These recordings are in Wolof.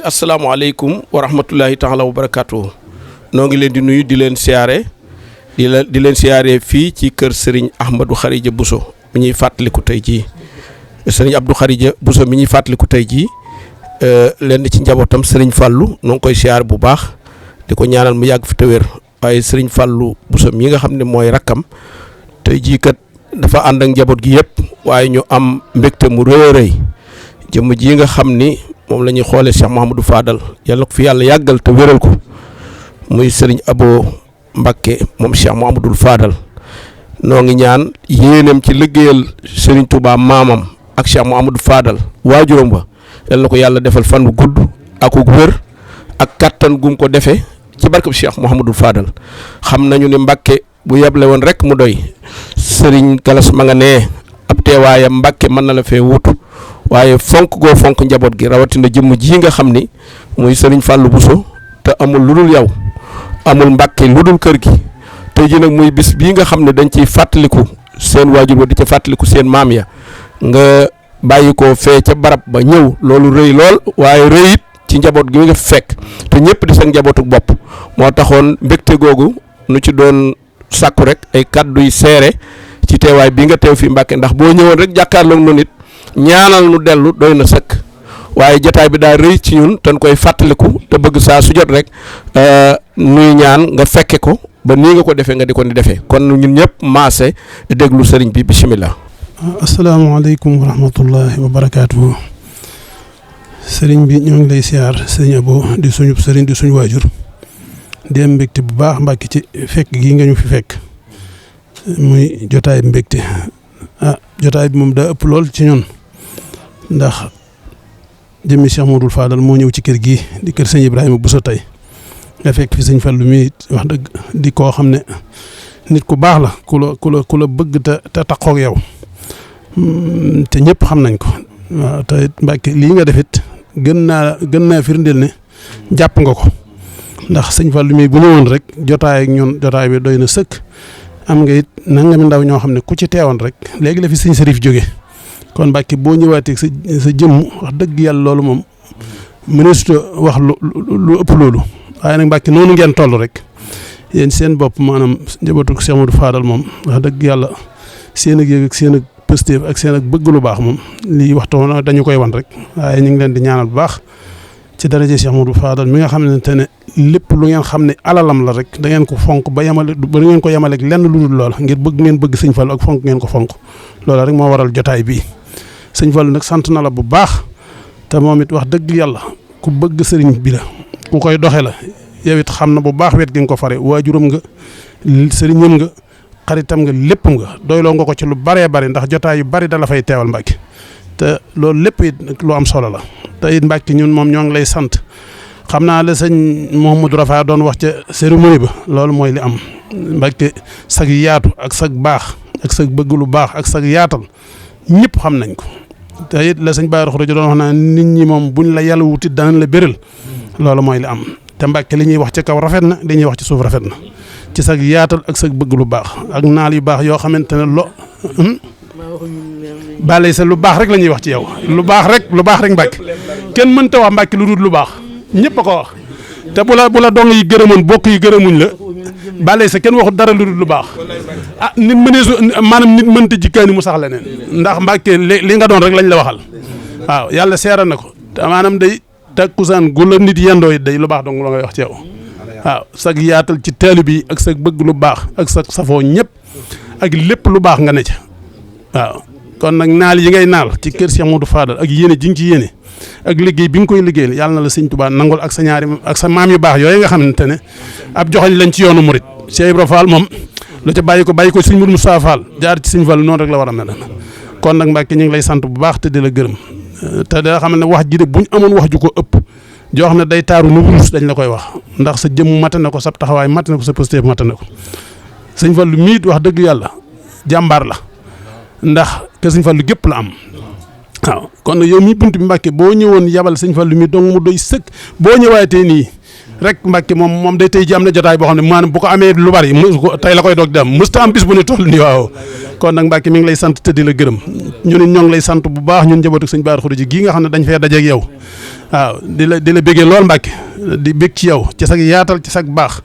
asalaamaaleykum wa rahmatullahi taala wa barakaatu. noo ngi leen di nuyu di leen siyaare di leen siyaare fii ci kër Serigne Ahmadou Kharija Bousso mi ñuy fàttaliku tey jii Serigne Abdou Kharija Bousso mi ñuy fàttaliku tey jii leen ci njabootam Serigne Fallou noo ngi koy siyaare bu baax di ko ñaanal mu yàgg fi te wér waaye Serigne Fallou Bousso mi nga xam ne mooy rakkam tey jii kat dafa ànd ak njaboot gi yëpp waaye ñu am mbégte mu rëy a rëy jëmm ji nga xam ni moom la ñuy xoolee Cheikh Mouhamadou Fadal yàlla ko fi yàlla yàggal te wéral ko muy Serigne Abo Mbacké moom Cheikh Mouhamadou Fadal noo ngi ñaan yéeneem ci liggéeyal Serigne Touba maamam ak Cheikh Mouhamadou Fadal waajuram ba yàlla ko yàlla defal fan bu gudd ak wér ak kattan gum ko defee ci barkab Cheikh Mouhamadou Fadal xam nañu ni Mbacké bu yeble woon rek mu doy Serigne Galas ma nga nee ab teewaayam Mbacké mën na la fee wutu waaye fonk goo fonk njaboot gi rawatina jëmm ji nga xam ni muy Serigne Fallou Bousso te amul lu dul yow amul Mbacké lu dul kër gi tey ji nag muy bis bii nga xam ne dañ ciy fàttaliku seen waajur ba di ca fàttaliku seen maam ya nga bàyyi ko fee ca barab ba ñëw loolu rëy lool waaye rëy it ci njaboot gi nga fekk te ñëpp di seen njabootuk bopp moo taxoon mbégte googu nu ci doon sàkku rek ay kàddu yu seere ci teewaay bi nga teew fi Mbacké ndax boo ñëwoon rek jàkkaarloog nu nit ñaanal nu dellu doy na sëkk waaye jotaay bi daa rëy ci ñun dañ koy fàttaliku te bëgg saa su jot rek nuy ñaan nga fekke ko ba nii nga ko defee nga di ko ni defee kon ñun ñëpp maase déglu sëriñ bi bisimilah. asalaamaaleykum wa rahmatullahi wa barakaatu. sëriñ bi ñoo ngi lay siyaar sëriñ Abo di suñu sëriñ di suñu waajur di am mbégte bu baax Mbacké ci fekk gii nga ñu fi fekk muy jotaay mbégte jotaay bi moom daa ëpp lool ci ñun ndax jëmmi Cheikh Mouhamadou Fadal moo ñëw ci kër gii di kër sëñ Ibrahima Bousso tey nga fekk fi sëñ Fallou mi wax dëgg di koo xam ne nit ku baax la ku la bëgg te taxoog yow te ñëpp xam nañ ko waaw te Mbacké lii nga defit gën naa firndeel ne jàpp nga ko ndax sëñ Fallou mi bu ñëwoon rek jotaay ak ñun jotaay bi doy na sëkk am nga it nangami ndaw ñoo xam ne ku ci teewoon rek léegi la fi sëñ Serif jóge kon Mbacké boo ñëwaatee sa jëmm wax dëgg yàlla loolu moom mëneesut a wax lu ëpp loolu waaye nag Mbacké noonu ngeen toll rek yéen seen bopp maanaam njabootu Cheikh Mouhamadou Fadal moom wax dëgg yàlla seen ak yëg ak seen ak pëstéef ak seen ak bëgg lu baax moom lii waxtu dañu koy wan rek waaye ñu ngi leen di ñaanal bu baax ci daraje Cheikh Modou Fadal mi nga xamante ne lépp lu ngeen xam ne alalam la rek da ngeen ko fonk ba ngeen ko yemaleeg lenn lu dul loola ngir bëgg ngeen bëgg sëñ Fallu ak fonk ngeen ko fonk loola rek moo waral jotaay bii sëñ Fallu nag sant na la bu baax te moom it wax dëgg yàlla ku bëgg sëriñ bi la ku koy doxe la yow it xam na bu baax wet gi nga ko fare waajuram nga sëriñam nga xaritam nga léppam nga doyloo nga ko ci lu baree bari ndax jotaay yu bari da la fay teewal Mbàkke te loolu lépp it lu am solo la te it Mbàkke ñun moom ñoo ngi lay sant xam naa la sëñ Mouhamadou Rafa doon wax ca cérémonie ba loolu mooy li am Mbàkke sag yaatu ak sag baax ak sag bëgg lu baax ak sag yaatal ñëpp xam nañ ko te it la sëñ Bara Khourédia doon wax naa nit ñi moom buñ la yàlla wutit danañ la béral loolu mooy li am te Mbàkke li ñuy wax ci kaw rafet na li ñuy wax ci suuf rafet na ci sag yaatal ak sag bëgg lu baax ak naal yu baax yoo xamante ne balay sa lu baax rek la ñuy wax ci yow lu baax rek Mbàkke kenn mënta wax Mbàkke lu dul lu baax ñëpp a ko wax te bu la dong yi gërëmoon bokk yi gërëmuñ la balay sa kenn waxut dara lu dul lu baax nit maanaam nit mënta jikkaani mu sax leneen ndax Mbàkke li nga doon rek lañ la waxal waaw yàlla seera na ko te maanaam day takkusaan gu la nit yendoo it day lu baax dong la ngay wax ci yow waaw sag yaatal ci taalibe yi ak sag bëgg lu baax ak sag safoo ñëpp ak lépp lu baax nga ne ca waaw kon nag naal yi ngay naal ci kër Cheikh Modou Fadal ak yéene ji nga ci yéene ak liggéey bi nga koy liggéeyal yàlla na la sëñ Tuubaa nangul ak sa ñaari ak sa maam yu baax yooyu nga xamante ne ab joxoñ lañ ci yoonu murit Cheikh Ibra Fall moom lu ca bàyyi ko sëñ Mourou Moustapha Fall jaar ci sëñ Fall noonu rek la war a mel kon nag Mbàkke ñu ngi lay sant bu baax te di la gërëm te da xam ne wax ji de buñ amoon wax ju ko ëpp joo xam ne day taaru nu wurus dañ la koy wax ndax sa jëmm mate na ko sa taxawaay mate na ko sa posté mate na ko sëñ Fallu miit wax dëgg yàlla jàmbaar la ndax ke sëñ Fallu gépp la am waaw kon nag yow mii bunt bi Mbàkke boo ñëwoon yabal sëñ Fallu mi dong mu doy sëkk boo ñëwaatee nii rek Mbàkke moom day tey ji am na jotaay boo xam ne maanaam bu ko amee lu bari tey la koy doog di am mësta am bis bu ne toll nii waaw kon nag Mbàkke mi ngi lay sant te di la gërëm ñu ne ñoo ngi lay sant bu baax ñun njabootu sëñ Bara Khourédia gii nga xam ne dañ fee dajeeg yow waaw di la béggee lool Mbàkke di bég ci yow ci sag yaatal ci sag baax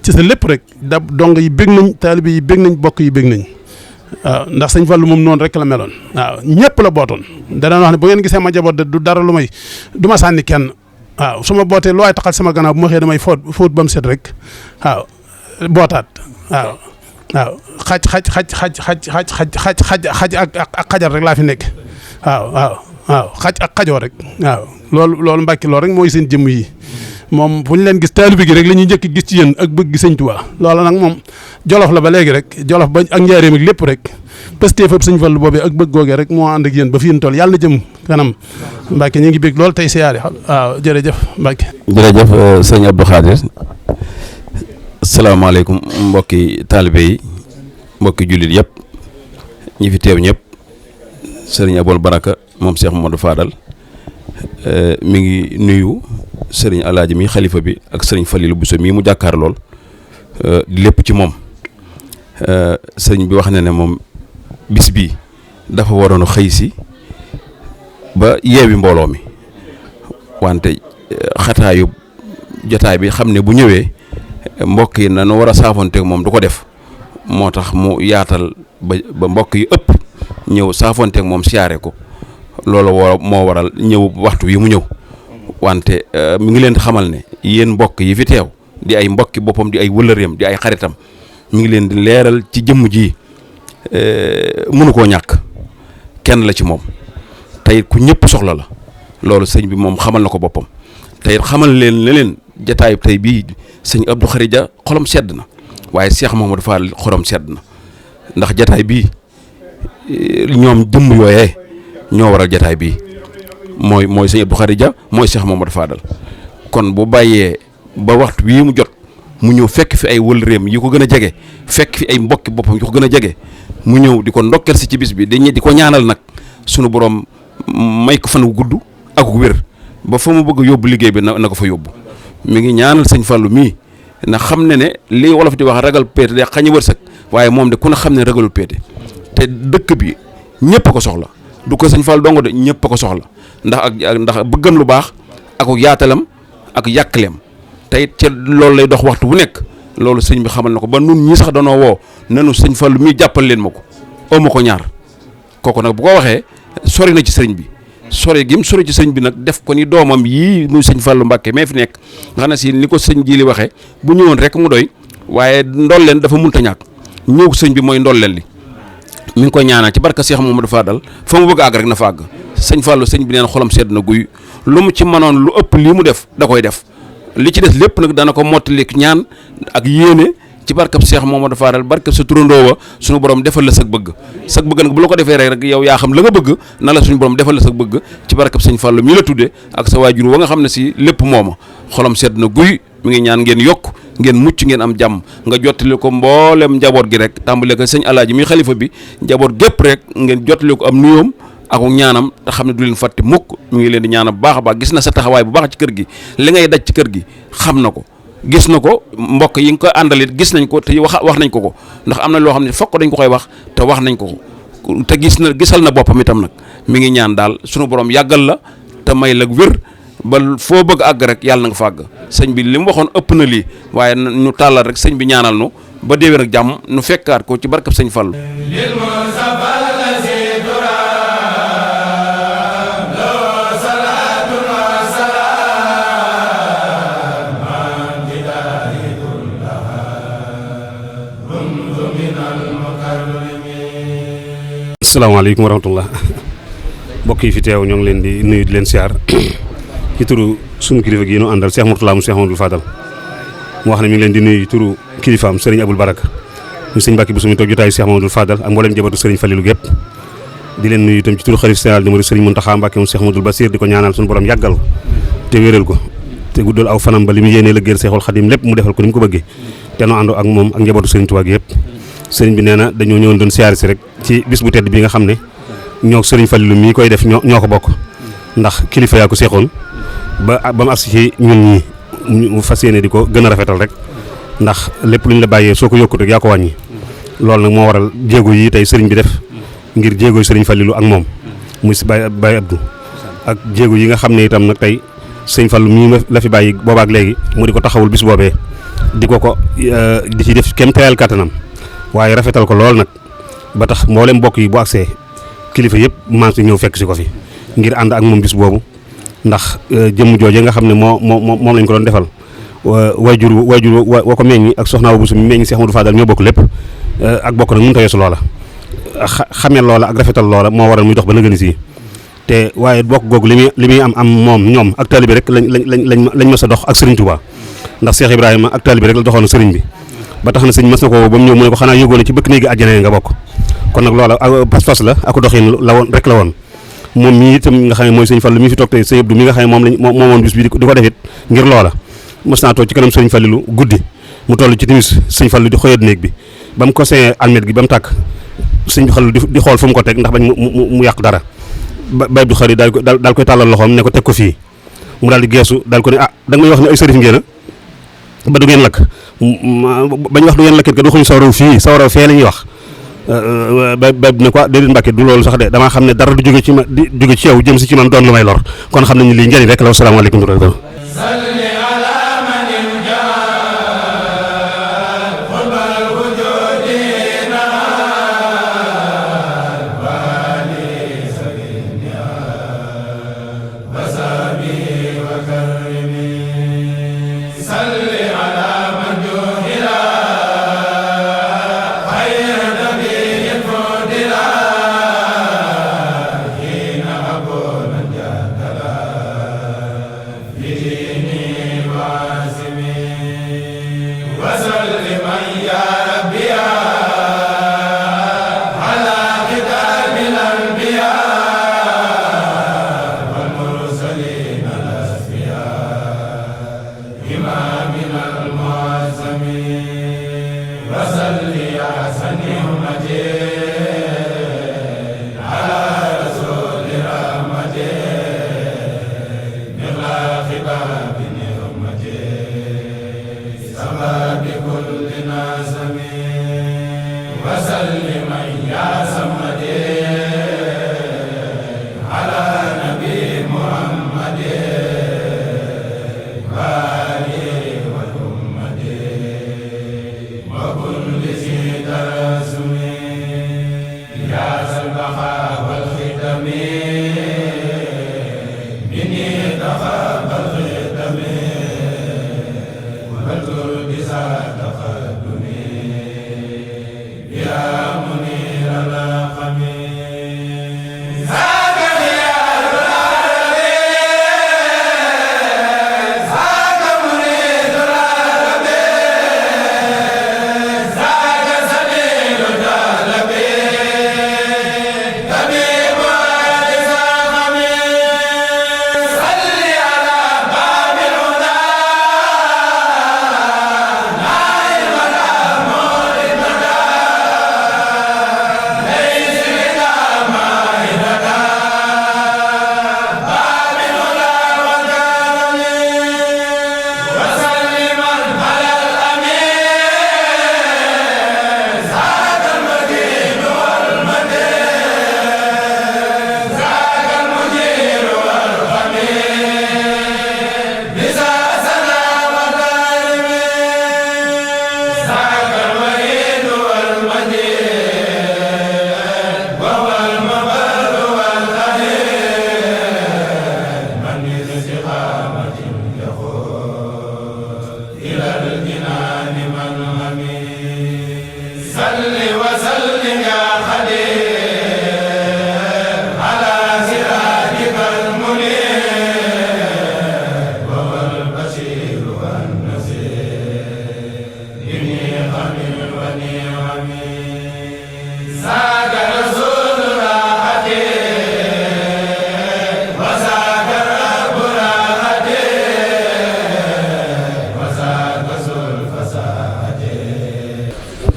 ci sa lépp rek da dong yi bég nañ taalibe yi bég nañ bokk yi bég nañ waaw ndax sëñ Fallu moom noonu rek la meloon waaw ñëpp la bootoon dana wax ne bu ngeen gisee ma jaboot du dara lu may du ma sànni kenn waaw su ma bootee lu waay taxal sama gannaaw bu ma xëyee damay fóot ba mu set rek waaw bootaat waaw xaj ak xajar rek laa fi nekk waaw xaj ak xajoo rek waaw loolu Mbàkke loolu rek mooy seen jëmm yi moom fu ñu leen gis taalibe gi rek la ñuy njëkk gis ci yéen ak bëgg sëñ Tuubaa loola nag moom jolof la ba léegi rek jolof ba ak njaareem ak lépp rek pëstee fab sëñ Fallu boobee ak bëgg googee rek moo ànd ak yéen ba fi ñu toll yàlla na jëm kanam Mbàkke ñu ngi bëgg lool tey siyaare waaw jërëjëf Mbàkke jërëjëf sëñ Abdou Khadir asalaamaaleykum mbokki taalibe yi mbokki jullit yëpp ñi fi teew ñëpp sëriñ Abol Baraka moom Cheikh Modou Fadal mi ngi nuyu sëriñ Alaaji mi xalifa bi ak sëriñ Falilou Bousso mii mu jàkkaar lool di lépp ci moom sëriñ bi wax na ne moom bis bi dafa waroon a xëy si ba yeewi mbooloo mi wante xataayu jotaay bi xam ne bu ñëwee mbokk yi na nu war a saafonteeg moom du ko def moo tax mu yaatal ba mbokk yi ëpp ñëw saafonteeg moom siyaare ko loolu moo waral ñëw waxtu wi mu ñëw wante mi ngi leen di xamal ne yéen mbokk yi fi teew di ay mbokki boppam di ay wëllëreem di ay xaritam mi ngi leen di leeral ci jëmm ji mënu koo ñàkk kenn la ci moom tey ku ñëpp soxla la loolu sëñ bi moom xamal na ko boppam tey xamal leen ne leen jataay tey bii sëñ Abdou Kharédia xolam sedd na waaye Cheikh Mamadou Fall xolam sedd na ndax jataay bii ñoom jëmm yooyee ñoo waral jataay bii mooy sëñ Abdou Kharédia mooy Cheikh Mamadou Fadal kon bu bàyyee ba waxtu wii mu jot mu ñëw fekk fi ay wëlréem yi ko gën a jege fekk fi ay mbokki boppam yi ko gën a jege mu ñëw di ko ndokkel si ci bis bi di ko ñaanal nag sunu borom may ko fan wu gudd ak wér ba fa mu bëgg a yóbbu liggéey bi na ko fa yóbbu mi ngi ñaanal sëñ Fallu mii na xam ne li wolof di wax ragal péete de xañi wërsëg waaye moom de ku ne xam ne ragalul péete te dëkk bi ñëpp a ko soxla du ko sëñ Fall dongo de ñëpp a ko soxla ndax bëggam lu baax ak yaatalam ak yàkkaleem te it ca loolu lay dox waxtu bu nekk loolu sëñ bi xamal na ko ba nun ñi sax danoo woo nanu sëñ Fallu mii jàppal leen ma ko oo ma ko ñaar kooku nag bu ko waxee sori na ci sëriñ bi sore gi mu sore ci sëñ bi nag def ko ni doomam yii muy sëñ Fallou Mbacké mais fi nekk nga xam ne si ni ko sëñ ji li waxee bu ñëwoon rek mu doy waaye ndolleen dafa munta ñàkk ñëw sëñ bi mooy ndolleen li mi ngi koy ñaanal ci barka Cheikh Mamadou Fadal fa mu bëgg àgg rek na fa àgg sëñ Fallou sëñ bi neen xolam sedd na guy lu mu ci mënoon lu ëpp lii mu def da koy def li ci des lépp nag dana ko mottali ñaan ak yéene ci barkab Cheikh Mamadou Fadal barkab sa turandoo wa suñu borom defal la sag bëgg nag bu la ko defee rek yow yaa xam la nga bëgg na la suñu borom defal la sag bëgg ci barkab sëñ Fallou mi la tudde ak sa waajur wa nga xam ne si lépp mooma xolam sedd na guy mi ngi ñaan ngeen yokk ngeen mucc ngeen am jàmm nga jottali ko mboolem njaboot gi rek tàmbale ko sëñ Alaaji mi xalifa bi njaboot gépp rek ngeen jottali ko am nuyoom ak ñaanam te xam ne du leen fàtte mukk mi ngi leen di ñaanal bu baax a baax gis na sa taxawaay bu baax ci kër gi li ngay daj ci kër gi xam na ko gis na ko mbokk yi nga koy àndalit gis nañ ko te wax nañ ko ndax am na loo xam ne fokk dañ ko koy wax te wax nañ ko te gisal na boppam itam nag mi ngi ñaan daal sunu borom yàggal la te may la wér ba foo bëgg àgg rek yàlla na nga fa àgg sëñ bi li mu waxoon ëpp na lii waaye ñu tàllal rek sëñ bi ñaanal nu ba déwén ak jàmm nu fekkaat ko ci barkab sëñ Fallu asalaamaaleykum wa rahmatullah mbokk yi fi teew ñoo ngi leen di nuyu di leen siyaar ci turu sunu kilifa gi ñu àndal Cheikh Mourtala mu Cheikh Amadou Fadal mu wax ne mi ngi leen di nuyu turu kilifaam Serigne Aboul Baraka ñu sëñ Mbàkke bu su mi toog jotaayu Cheikh Amadou Fadal ak mboolem jabatu Serigne Falilou gépp di leen nuyu itam ci turu xalif général di murid Serigne Mountakha Mbàkke mu Cheikh Amadou Bassir di ko ñaanal suñu borom yàggal te wéral ko te guddal aw fanam ba li mu yéenee lëggéeyal Seexul Xadim lépp mu defal ko ni mu ko bëggee te noo àndoo ak moom ak njabootu Serigne Touba gi yëpp sëriñ bi nee na dañoo ñëwoon doon siyaare si rek ci bis bu tedd bi nga xam ne ñoo Serigne Falilou mii koy def ñoo ko bokk ndax kilifa yaa ko seexoon ba mu agsi ci ñun ñi mu fas yéene di ko gën a rafetal rek ndax lépp lu ñu la bàyyee soo ko yokkut rek yaa ko wàññi loolu nag moo waral jéego yi tey sëriñ bi def ngir jéego yi Serigne Falilou ak moom muy si Baye Abdou ak jéego yi nga xam ne itam nag tey sëñ Fallu mii la fi bàyyi boobaak léegi mu di ko taxawul bis boobee di ko di ci def kem teyal kattanam waaye rafetal ko lool nag ba tax mboolem mbokk yi bu agsee kilifa yëpp maa ngi ñëw fekk si ko fi ngir ànd ak moom bis boobu ndax jëmm jooje nga xam ne moom lañ ko doon defal waajur wa ko meññi ak soxna bu su mi meññi Cheikh Amadou Fadal ñoo bokk lépp ak bokk nag mënut a yeesu loola xamee loola ak rafetal loola moo waral muy dox ba nëgëni si te waaye bokk googu li muy am moom ñoom ak taalibe rek lañ mës a dox ak Serigne Touba ndax Cheikh Ibrahima ak taalibe rek la doxoon Serigne bi ba tax na sëñ mas na ko ba mu ñëw mu ne ko xanaa yógoone ci bëkk néegi àjjana nga bokk kon nag loola pas-pas la ak doxin la woon rek la woon moom mii itam nga xam ne mooy sëñ Fallu mi fi toog tey sëñ Abdou mi nga xam ne moomoon bis bi di ko defit ngir loola mas naa toog ci kanam sëñ Fallilu guddi mu toll ci timis sëñ Fallu di xoyat néeg bi ba mu ko seen almet gi ba mu tàkk sëñ Fallu di xool fu mu ko teg ndax bañ mu yàq dara ba Abdou Khari daal koy tàllal loxoom ne ko teg ko fii mu daal di geesu daal ko ne da nga may wax ne ay sërif ngeen ba du ngeen lakk bañ wax du ngeen lakkit ka du xuñu sawaraw fii sawaraw fee la ñuy wax ba ne ko déedéet Mbàkke du loolu sax de damaa xam ne dara du jóge ci ma di jóge ci yow jëm si ci man doon lu may lor kon xam nañu lii njëriñ rek la wasalaamaaleykum wa rahmatulah يا ذا البقاء والختم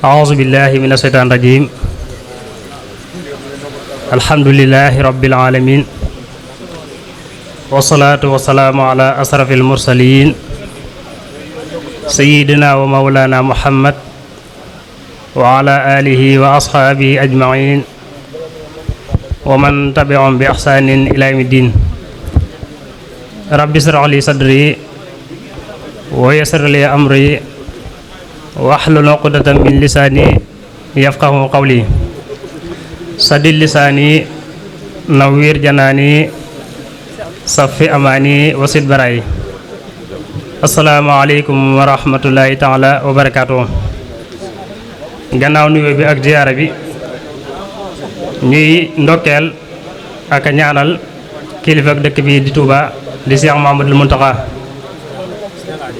أعوذ بالله من الشيطان الرجيم الحمد لله رب العالمين والصلاة والسلام على أشرف المرسلين سيدنا ومولانا محمد وعلى آله وأصحابه أجمعين ومن تبعهم بإحسان إلى يوم الدين رب اشرح لي صدري ويسر لي أمري واحلل عقدة من لساني يفقهوا قولي سدد لساني نوير جناني صفي أماني وسد براي السلام عليكم ورحمة الله تعالى وبركاته gannaaw nuyoo bi ak ziyaara bi ñuy ndokkeel ak ñaanal kilifa ak dëkk bi di Touba di Cheikh Mouhamadoul Mountakha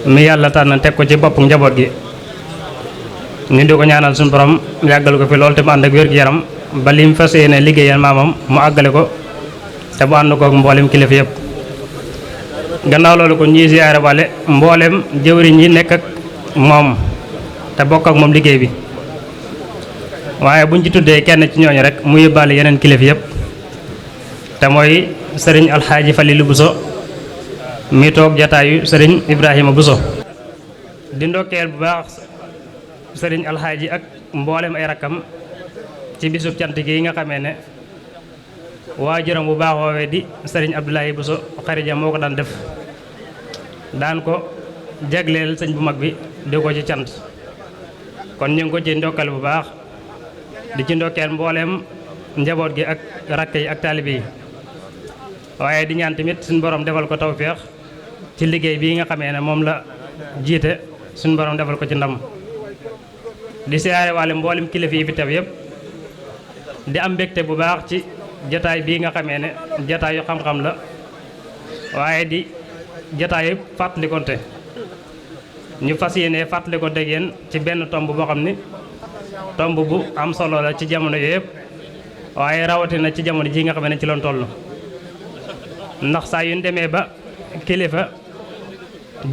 mi yàlla tànn teg ko ci bopp njaboot gi ñu di ko ñaanal suñu borom yàggal ko fi lool te mu ànd ak wér-gu-yaram ba lim fas yéene liggéeyal maamam mu àggale ko te mu ànd kook mboolem kilifa yëpp gannaaw loolu ko ñuy ziyaare wale mboolem jëwriñ yi nekk ak moom te bokk ak moom liggéey bi waaye buñ ci tuddee kenn ci ñooñu rek mu yóbbaale yeneen kilifa yëpp te mooy sëriñ alxaaji Falilu Buso mi toog jataayu sëriñ Ibrahima Buso di ndokkeel bu baax sëriñ alxaaji ak mboolem ay rakkam ci bisub cant gi nga xamee ne waajuram bu baax woowee di sëriñ Abdoulaye Buso xarija moo ko daan def daan ko jagleel sëñ bu mag bi di ko ci cant kon ñu ngi ko ci ndokkeel bu baax di ci ndokkeel mbooleem njaboot gi ak rakk yi ak taalibe yi waaye di ñaan tamit suñu borom defal ko tawféex ci liggéey bii nga xamee ne moom la jiite suñu borom defal ko ci ndam di siyaare waale mboolem kilifa yi fi teew yëpp di am mbégte bu baax ci jataay bii nga xamee ne jataayu xam-xam la waaye di jataayu fàttalikonte ñu fas yéene fàttalikonte ak yéen ci benn tomb boo xam ni tomb bu am solo la ci jamono yëpp waaye rawatina ci jamono ji nga xam ne ci loon toll ndax saa yu ñu demee ba kilifa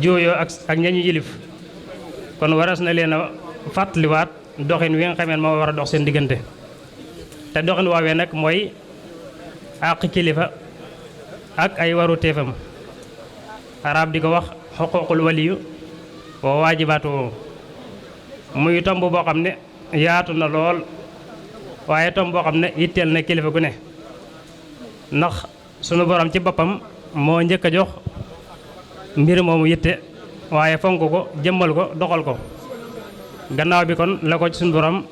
jooyoo ak ñañu yilif kon waras na leen a fàttaliwaat doxin wi nga xamee moo war a dox seen diggante te doxin waawee nag mooy àq kilifa ak ay waru teefam arab di ko wax xuququl waliyu wa waajibaatu muy tomb boo xam ne yaatu na lool waaye tomb boo xam ne yitteel na kilifa gu ne ndax sunu borom ci boppam moo njëkk a jox mbir moomu yitte waaye fonk ko jëmmal ko doxal ko gannaaw bi kon la ko ci sunu borom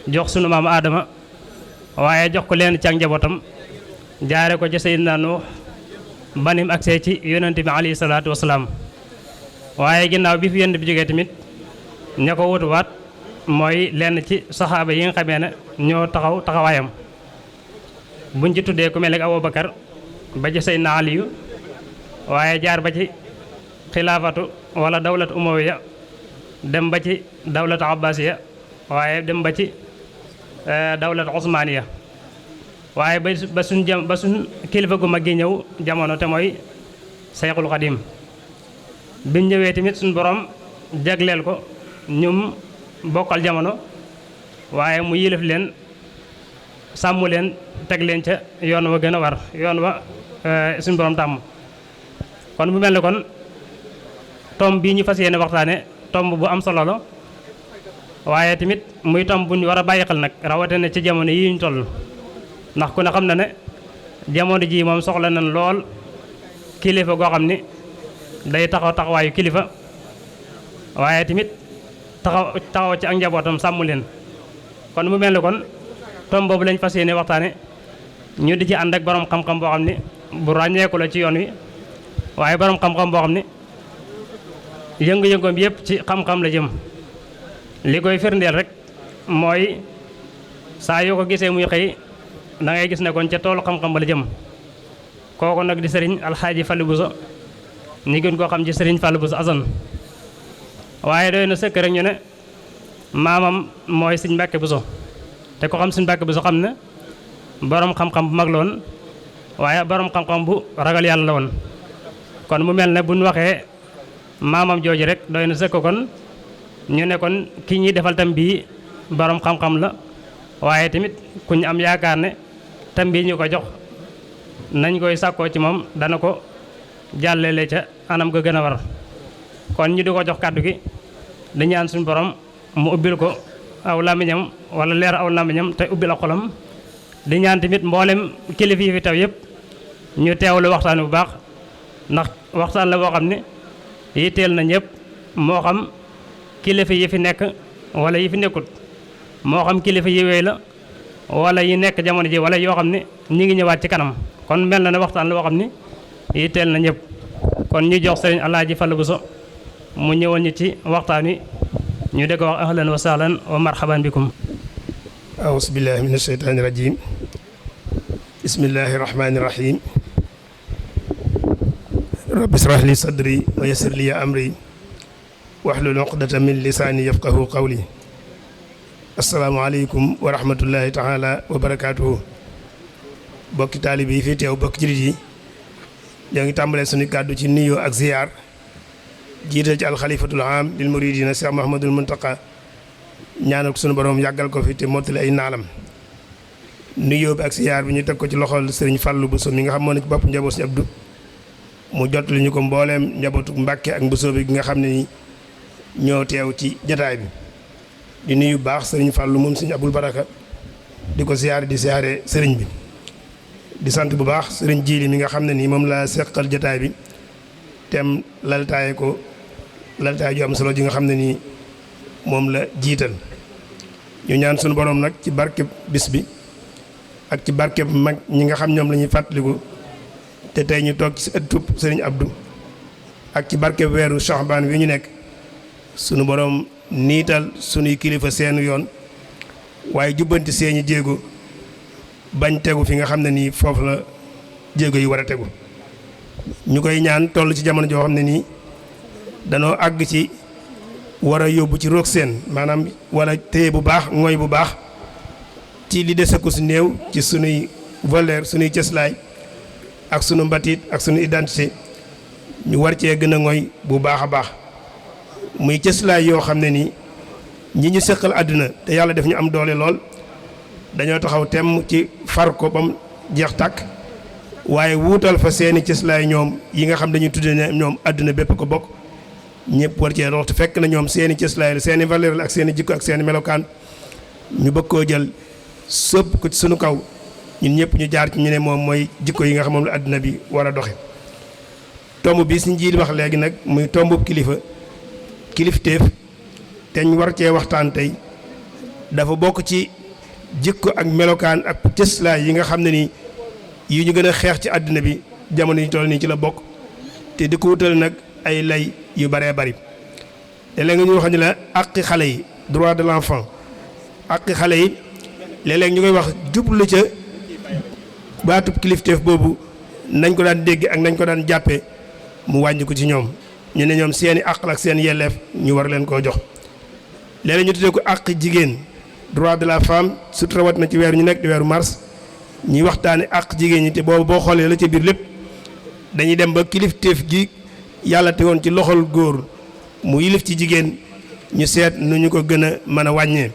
jox sunu maam Aadama waaye jox ko leen ci ak njabootam jaare ko ci Seydina Nuux banim agsee ci yonent bi alayhi salaatu wasalaam waaye ginnaaw bi fi yonent bi jógee tamit ña ko wutuwaat mooy lenn ci saxaaba yi nga xamee ne ñoo taxaw taxawaayam buñ ci tuddee ku mel ne Abubakar ba ci Seydina Aliyu waaye jaar ba ci xilaafatu wala dawlat umawiya dem ba ci dawlat abbasiya waaye dem ba ci dawlat osmaniya waaye ba suñ kilifa gu mag gi ñëw jamono te mooy Seyxul Xadim biñ ñëwee tamit suñ borom jagleel ko ñum bokkal jamono waaye mu yilif leen sàmm leen teg leen ca yoon wa gën a war yoon wa suñ borom tàmm kon bu mel ne kon tomb bii ñu fas yéene waxtaane tomb bu am solo la waaye tamit muy tomb bu ñu war a bàyyi xel nag rawatina ci jamono yi ñu toll ndax ku ne xam na ne jamono ji moom soxla nañ lool kilifa goo xam ni day taxawaayu kilifa waaye tamit taxaw ci ak njabootam sàmm leen kon mu mel ne kon tomb boobu lañ fas yéene waxtaane ñu di ci ànd ak borom xam-xam boo xam ni bu ràññeeku la ci yoon wi waaye borom xam-xam boo xam ni yëngu-yëngoom yëpp ci xam-xam la jëm li koy firndeel rek mooy saa yoo ko gisee muy xëy da ngay gis ne kon ca toolu xam-xam ba la jëm. kooku nag di sëriñ alxaaji Fallou Bousso ñi gën koo xam ci sëriñ Fallou Bousso Assane waaye doy na sëkk rek ñu ne maamam mooy sëriñ Mbàkke Bousso te ko xam sëriñ Mbàkke Bousso xam ne borom xam-xam bu mag la woon waaye borom xam-xam bu ragal yàlla la woon. kon mu mel ne bu ñu waxee maamam jooju rek doy na sëkk kon ñu ne kon ki ñuy defal tam bii borom xam-xam la waaye tamit ku ñu am yaakaar ne tam bii ñu ko jox nañ koy sàkkoo ci moom dana ko jàllale ca anam ga gën a war. kon ñu di ko jox kàddu gi di ñaan suñu borom mu ubbil ko aw làmmiñam wala leer aw làmmiñam te ubbil a xolam di ñaan tamit mboolem kilifa yi fi taw yëpp ñu teewlu waxtaan bu baax ndax waxtaan la boo xam ne yitteel na ñëpp moo xam kilifa yi fi nekk wala yi fi nekkut moo xam kilifa yi wéy la wala yi nekk jamono ji wala yoo xam ne ñi ngi ñëwaat ci kanam kon mel na ne waxtaan la boo xam ne yitteel na ñëpp. kon ñu jox sëriñ Alaaji Fallou Bousso mu ñëwal ñu ci waxtaan wi ñu de ko wax ahlan wa sahlan wa marhaban bikum. أعوذ بالله من الشيطان الرجيم بسم الله الرحمن الرحيم رب اشرح لي صدري ويسر لي أمري واحلل عقدة من لساني يفقهوا قولي السلام عليكم ورحمة الله تعالى وبركاته bokki taalibe yi fi teew bokki jullit yi ñoo ngi tàmbalee suñu kàddu ci nuyoo ak ziyaar jiital ci alxalifatul aam lil muridina Cheikh Mouhamadoul Mountakha ñaanal ko sunu borom yàggal ko fi te mottali ay naalam nuyoo bi ak siyaar bi ñu teg ko ci loxol sëriñ Fallou Bousso mi nga xam moo ne ci bopp njaboot si Abdou mu jottali ñu ko mbooleem njabootu Mbàkke ak Bousso bi nga xam ne ni ñoo teew ci jataay bi di nuyu baax sëriñ Fallou moom sëriñ Abul Baraka di ko siyaare di siyaare sëriñ bi di sant bu baax sëriñ Jiili mi nga xam ne nii moom la seqal jataay bi tem laltaaye ko laltaay ju am solo ji nga xam ne nii moom la jiital ñu ñaan sunu borom nag ci barkeb bis bi ak ci barkeb mag ñi nga xam ñoom la ñuy fàttaliku te tey ñu toog ci ëttub sëriñ Abdou ak ci barkeb weeru Shahbaan wi ñu nekk sunu borom niital sunuy kilifa seen yoon waaye jubbanti seeni jéego bañ tegu fi nga xam ne nii foofu la jéego yi war a tegu ñu koy ñaan toll ci jamono joo xam ne nii danoo àgg ci war a yóbbu ci roog seen maanaam wala téye bu baax ngooy bu baax ci li dese ko su néew ci sunuy valeur sunuy cëslaay ak sunu mbatit ak sunu identité ñu war cee gën a ngooy bu baax a baax muy cëslaay yoo xam ne nii ñi ñu seqal àdduna te yàlla def ñu am doole lool dañoo taxaw temm ci far ko ba mu jeex tàkk waaye wuutal fa seeni cëslaay ñoom yi nga xam dañuy tudde ne ñoom àdduna bépp ko bokk ñëpp war cee dox te fekk na ñoom seeni cëslaay la seeni valeur la ak seeni jikko ak seeni melokaan ñu bëgg koo jël sëpp ko ci sunu kaw ñun ñëpp ñu jaar ci ñu ne moom mooy jikko yi nga xam moom la àdduna bi war a doxe tomb bi suñ jiil wax léegi nag muy tombub kilifteef te ñu war cee waxtaan tey dafa bokk ci jikko ak melokaan ak cëslaay yi nga xam ne nii yi ñu gën a xeex ci àdduna bi jamono yi toll nii ci la bokk te di ko wutal nag ay lay yu bëree bëri léeg-léeg nga ñu wax ne la àqi xale yi droit de l'enfant àqi xale yi léeg-léeg ñu koy wax jublu ca baatub kilifteef boobu nañ ko daan dégg ak nañ ko daan jàppe mu wàññi ko ci ñoom ñu ne ñoom seeni àq ak seen yelleef ñu war leen koo jox léeg-léeg ñu tuddee ko àq jigéen droit de la femme surtout rawat na ci weer ñu nekk di weeru mars ñuy waxtaane àq jigéen ñi te boobu boo xoolee la ca biir lépp dañuy dem ba kilifteef gi yàlla te woon ci loxol góor mu yilif ci jigéen ñu seet nu ñu ko gën a mën a wàññee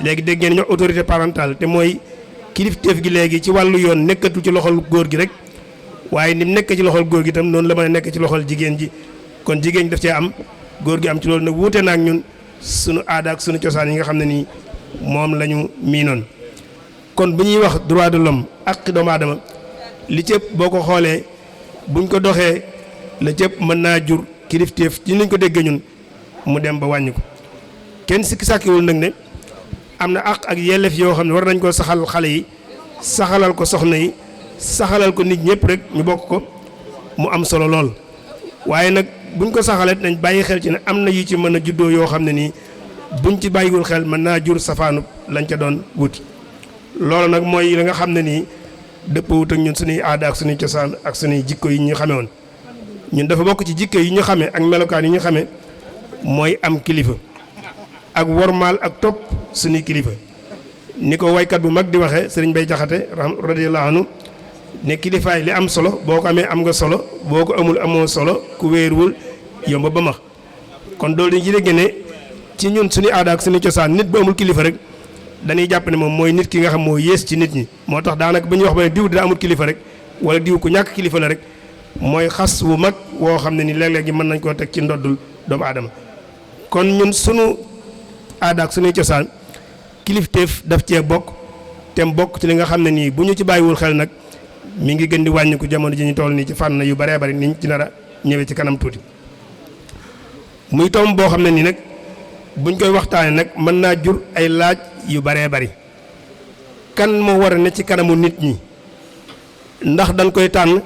léegi dégg ngeen ñu wax autorité parentale te mooy kilifteef gi léegi ci wàllu yoon nekkatu ci loxol góor gi rek waaye ni mu nekk ci loxol góor gi itam noonu la mën a nekk ci loxol jigéen ji kon jigéen ñi daf cee am góor gi am ci loolu nag wuute na ak ñun sunu aada ak sunu cosaan yi nga xam ne nii moom la ñu miinoon. kon bu ñuy wax droit de l'homme ak doomu aadama li cëpp boo ko xoolee buñ ko doxee la cëpp mën naa jur kilifteef ci niñ ko déggee ñun mu dem ba wàññi ko kenn sikki sàkkiwul nag ne am na àq ak yelleef yoo xam ne war nañ koo saxal xale yi saxalal ko soxna yi saxalal ko nit ñëpp rek ñu bokk ko mu am solo lool waaye nag buñ ko saxalee nañ bàyyi xel ci ne am na yu ci mën a juddoo yoo xam ne nii buñ ci bàyyiwul xel mën naa jur safaanu lañ ca doon wut. loolu nag mooy la nga xam ne nii dëppawut ak ñun suñuy aada ak suñuy cosaan ak suñuy jikko yi ñu xamee woon ñun dafa bokk ci jikko yi ñu xamee ak melokaan yi ñu xamee mooy am kilifa ak wormaal ak topp suñuy kilifa ni ko waykat bu mag di waxee sëriñ Bay Jaxate radiyallahu anhu ne kilifaay li am solo boo ko amee am nga solo boo ko amul amoo solo ku wéeruwul yomba ba max kon loolu dañu ci dégg ne ci ñun suñu aada ak suñu cosaan nit bu amul kilifa rek dañuy jàpp ne moom mooy nit ki nga xam moo yées ci nit ñi moo tax daanaka ba ñuy wax ba ne diw dina amul kilifa rek wala diw ku ñàkk kilifa la rek mooy xas wu mag woo xam ne ni léeg-léegi mën nañ koo teg ci ndoddul doomu aadama kon ñun sunu aada ak suñuy cosaan kilifteef daf cee bokk te bokk ci li nga xam ne nii bu ñu ci bàyyiwul xel nag mi ngi gën di wàññiku jamono ji ñu toll nii ci fànn yu baree bari niñ ci nar a ñëwee ci kanam tuuti muy tomb boo xam ne nii nag buñ koy waxtaanee nag mën naa jur ay laaj yu baree bari kan moo war a ne ci kanamu nit ñi ndax dañ koy tànn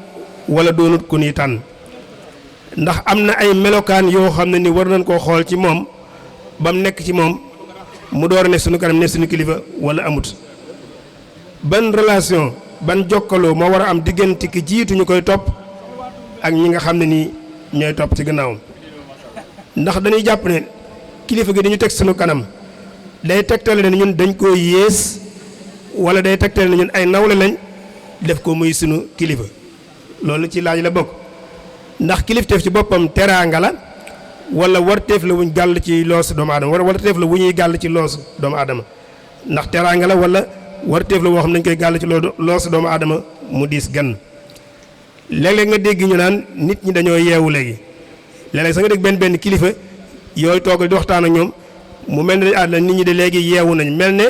wala doonut ku ñuy tànn ndax am na ay melokaan yoo xam ne ni war nañ koo xool ci moom ba mu nekk ci moom mu door a ne suñu kanam ne suñu kilifa wala amut ban relation ban jokkaloo moo war a am diggante ki jiitu ñu koy topp ak ñi nga xam ne nii ñooy topp ci gannaawam ndax dañuy jàpp ne kilifa gi dañu teg suñu kanam day tegtale ne ñun dañ koo yées wala day tegtale ne ñun ay nawle lañ def ko muy sunu kilifa loolu ci laaj la bokk ndax kilifteef ci boppam teraanga la wala warteef la wuñ gàll ci loosu doomu aadama wala warteef la wu ñuy gàll ci loosu doomu aadama ndax teraanga la wala warteef la woo xam ne dañ koy gàll ci loosu doomu aadama mu diis gan léeg-léeg nga dégg ñu naan nit ñi dañoo yeewu léegi léeg-léeg sax nga dégg benn kilifa yooyu toogal di waxtaan ak ñoom mu mel ne dañu àdduna nit ñi de léegi yeewu nañ mel ne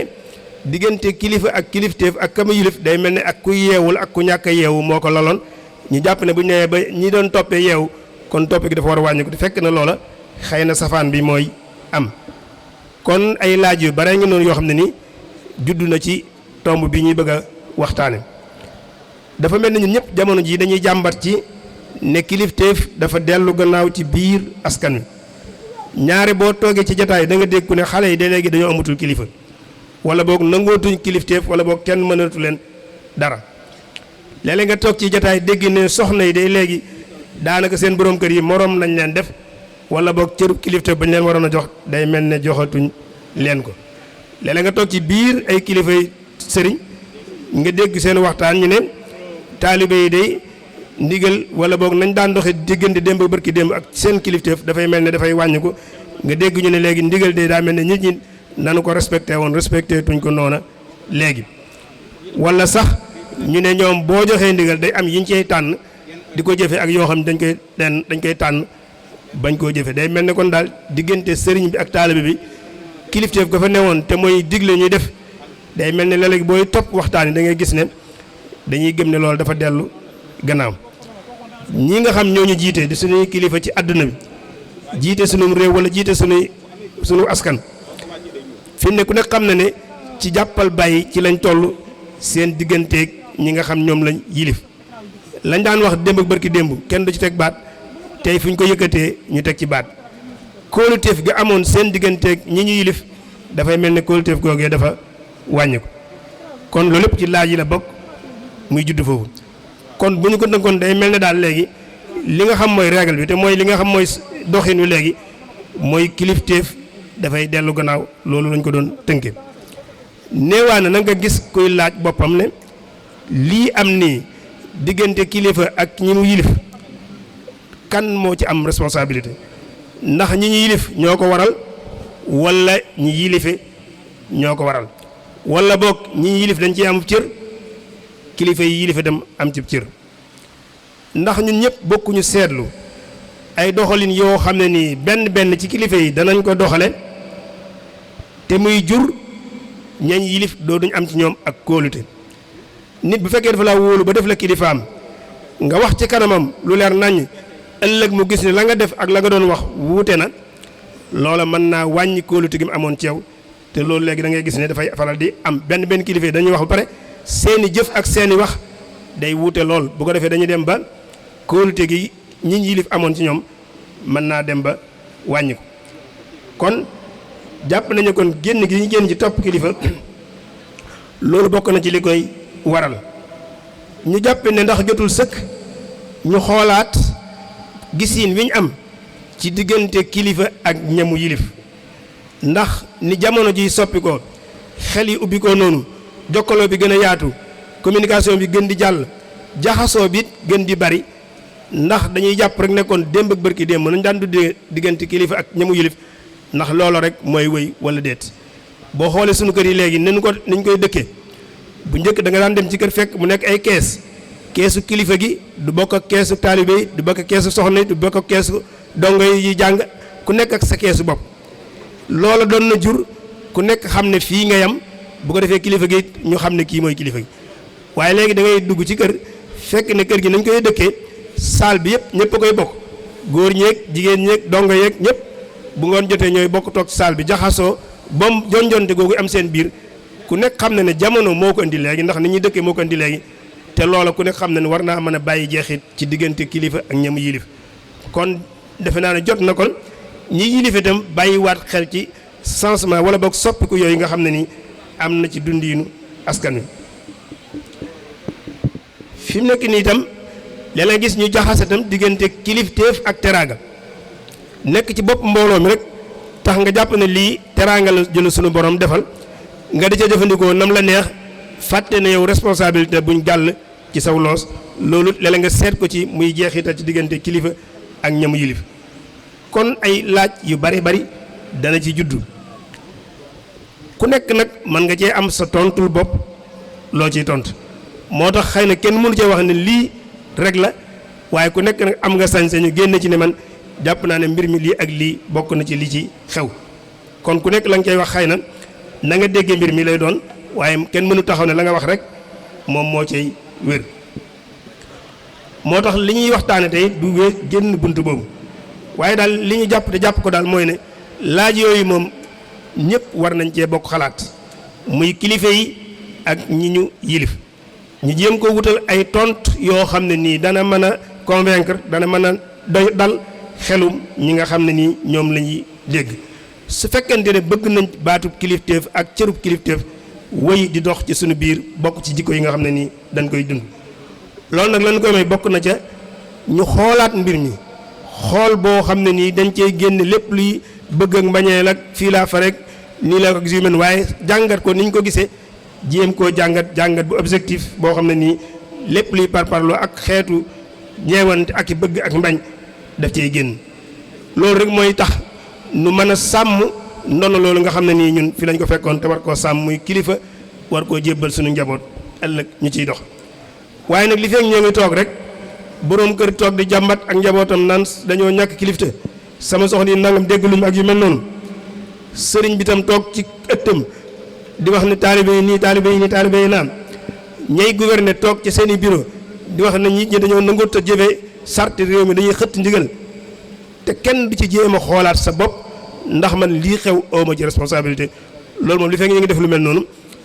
diggante kilifa ak kilifteef ak kama yilif day mel ne ak ku yeewul ak ku ñàkk a yeewu moo ko laloon ñu jàpp ne bu ñu nee ba ñi doon toppee yeewu kon toppe gi dafa war a wàññi ko te fekk na loola xëy na safaan bi mooy am kon ay laaj yu bare nga noonu yoo xam ne ni juddu na ci tomb bi ñuy bëgg a waxtaane dafa mel ne ñun ñëpp jamono ji dañuy jàmbat ci ne kilifteef dafa dellu gannaaw ci biir askan wi ñaare boo toogee ci jataay da nga dégg ku ne xale yi de léegi dañoo amatul kilifa wala boog nangootuñ kilifteef wala boog kenn mënatu leen dara léeg-léeg nga toog ci jataay dégg ne soxna yi de léegi daanaka seen borom kër yi moroom lañ leen def wala boog cëru kilifteef bañ leen waroon a jox day mel ne joxatuñ leen ko léeg-léeg nga toog ci biir ay kilifa yi sëriñ nga dégg seen waxtaan ñu ne taalibe yi day ndigal wala boog nañ daan doxe diggante démb barki démb ak seen kilifteef dafay mel ne dafay wàññiku nga dégg ñu ne léegi ndigal de daa mel ne nit ñi nanu ko respecté woon respecté tuñ ko noona léegi wala sax ñu ne ñoom boo joxee ndigal day am yiñ cey tànn di ko jëfe ak yoo xam ne dañ koy tànn bañ koo jëfe day mel ne kon daal diggante sëriñ bi ak taalibe bi kilifteef ga fa newoon te mooy digle ñuy def day mel ne léeg-léeg booy topp waxtaan yi da ngay gis ne dañuy gëm ne loolu dafa dellu gannaaw ñi nga xam ñoo ñu jiite di suñuy kilifa ci àdduna bi jiite sunu réew wala jiite sunu askan fi ne ku nekk xam na ne ci jàppal bàyyi ci lañ toll seen digganteeg ñi nga xam ñoom lañ yilif lañ daan wax démb ak barki démb kenn du ci teg baat tey fu ñu ko yëkkatee ñu teg ci baat kóoluteef ga amoon seen digganteeg ñi ñu yilif dafay mel ne kóoluteef googee dafa wàññi ko kon loolu lépp ci laaj yi la bokk muy judd foofu kon bu ñu ko tënkoon day mel ne daal léegi li nga xam mooy règle bi te mooy li nga xam mooy doxin wi léegi mooy kilifteef dafay dellu gannaaw loolu lañ ko doon tënke neewaa na nga gis kuy laaj boppam ne lii am nii diggante kilifa ak ñi mu yilif kan moo ci am responsabilité ndax ñi ñu yilif ñoo ko waral wala ñi yilife ñoo ko waral wala boog ñi ñu yilif dañ ci am cër kilifa yi yilife dem am ci cër ndax ñun ñëpp bokkuñu seetlu ay doxalin yoo xam ne nii benn ci kilifa yi danañ ko doxale te muy jur ñañ yilif doo duñ am ci ñoom ak kóolute nit bu fekkee dafa laa wóolu ba def la kilifaam nga wax ci kanamam lu leer naññ ëllëg mu gis ne la nga def ak la nga doon wax wuute na loola mën naa wàññi kóolute gi mu amoon ci yow te loolu léegi da ngay gis ne dafay faral di am benn kilifa yi dañuy wax ba pare seeni jëf ak seeni wax day wuute lool bu ko defee dañuy dem ba kóolute gi ñi yilif amoon ci ñoom mën naa dem ba wàññi ko kon jàpp nañu kon génn gi ñu génn ci topp kilifa loolu bokk na ci li koy waral ñu jàppe ne ndax jotul sëkk ñu xoolaat gisiin wi ñu am ci diggante kilifa ak ñamu yilif ndax ni jamono ji soppi ko xel yi ubbi ko noonu jokkaloo bi gën a yaatu communication bi gën di jàll jaxasoo bi gën di bari ndax dañuy jàpp rek nekkoon démb ak bërki démb nañ daan duddee diggante kilifa ak ñamu yilif ndax loolo rek mooy wëy wala déet boo xoolee sunu kër yi léegi niñ koy dëkkee bu njëkk da nga daan dem ci kër fekk mu nekk ay keesu kilifa gi du bokk ak keesu taalibe yi du bokk ak keesu soxna yi du bokk ak keesu dongo yi jàng ku nekk ak sa keesu bopp loola doon na jur ku nekk xam ne fii nga yam bu ko defee kilifa gi ñu xam ne kii mooy kilifa gi waaye léegi da ngay dugg ci kër fekk ne kër gi nañ koy dëkkee saal bi yëpp ñëpp a koy bokk góor ñeeg jigéen ñeeg dongo yeeg ñëpp bu ngoon jotee ñooy bokk toog saal bi jaxasoo bom jonjonte googu am seen biir ku nekk xam na ne jamono moo ko indi léegi ndax ni ñuy dëkkee moo ko indi léegi te loola ku nekk xam na ne war naa mën a bàyyi jeexit ci diggante kilifa ak ñamu yilif kon defe naa ne jot na kon ñi yilif itam bàyyiwaat xel ci changement wala boog soppiku yooyu nga xam ne ni am na ci dundiinu askan wi fi mu nekk nii itam léeg-léeg gis ñu jaxase itam diggante kilifteef ak teraanga nekk ci bopp mbooloo mi rek tax nga jàpp ne lii teraanga la jël sunu borom defal nga di ca jëfandikoo nam la neex fàtte ne yow responsabilité buñ gàll ci saw loos loolu léeg-léeg nga seet ko ci muy jeexital ci diggante kilifa ak ñamu yilif kon ay laaj yu bari bari dana ci juddu ku nekk nag mën nga cee am sa tontul bopp loo ciy tont moo tax xëy na kenn mënu cee wax ne lii rek la waaye ku nekk nag am nga sañ-sañu génn ci ne man jàpp naa ne mbir mi lii ak lii bokk na ci li ci xew kon ku nekk la nga cay wax xëy na nga déggee mbir mi lay doon waaye kenn mënu taxaw ne la nga wax rek moom moo cay wér moo tax li ñuy waxtaane tey du wér génn bunt boobu waaye daal li ñu jàpp te jàpp ko daal mooy ne laaj yooyu moom ñëpp war nañ cee bokk xalaat muy kilifa yi ak ñi ñu yilif ñu jéem ko wutal ay tont yoo xam ne nii dana mën a convaincre dana mën a dal xelum ñi nga xam ne nii ñoom la ñuy dégg su fekkente ne bëgg nañ baatub kilifteef ak cërub kilifteef wëy di dox ci suñu biir bokk ci jikko yi nga xam ne nii dañ koy dund loolu nag lañ koy may bokk na ca ñu xoolaat mbir mi xool boo xam ne nii dañ cey génn lépp luy bëgg ak mbañeel ak fii laa fa rek nii laa ko gis yu mel waaye jàngat ko ni ñu ko gisee jéem koo jàngat bu objectif boo xam ne nii lépp luy parparloo ak xeetu ñeewante ak i bëgg ak mbañ daf cey génn loolu rek mooy tax nu mën a sàmm ndono loolu nga xam ne nii ñun fi lañ ko fekkoon te war koo sàmm muy kilifa war koo jébbal suñu njaboot ëllëg ñu ciy dox waaye nag li fekk ñoo ngi toog rek boroom kër toog di jàmbat ak njabootam naan dañoo ñàkk kilifte sama soxna yi nangam déggaluñu ak yu mel noonu sëriñ bi tam toog ci ëttam di wax ne taalibe yi nii taalibe yi nii taalibe yi naan ñay gouverner toog ci seen i bureau di wax ne nit ñi dañoo nangut a jëfee sarti réew mi dañuy xëtt ndigal te kenn du ci jéem a xoolaat sa bopp ndax man lii xew awma ci responsabilité loolu moom li fekk ñu ngi def lu mel noonu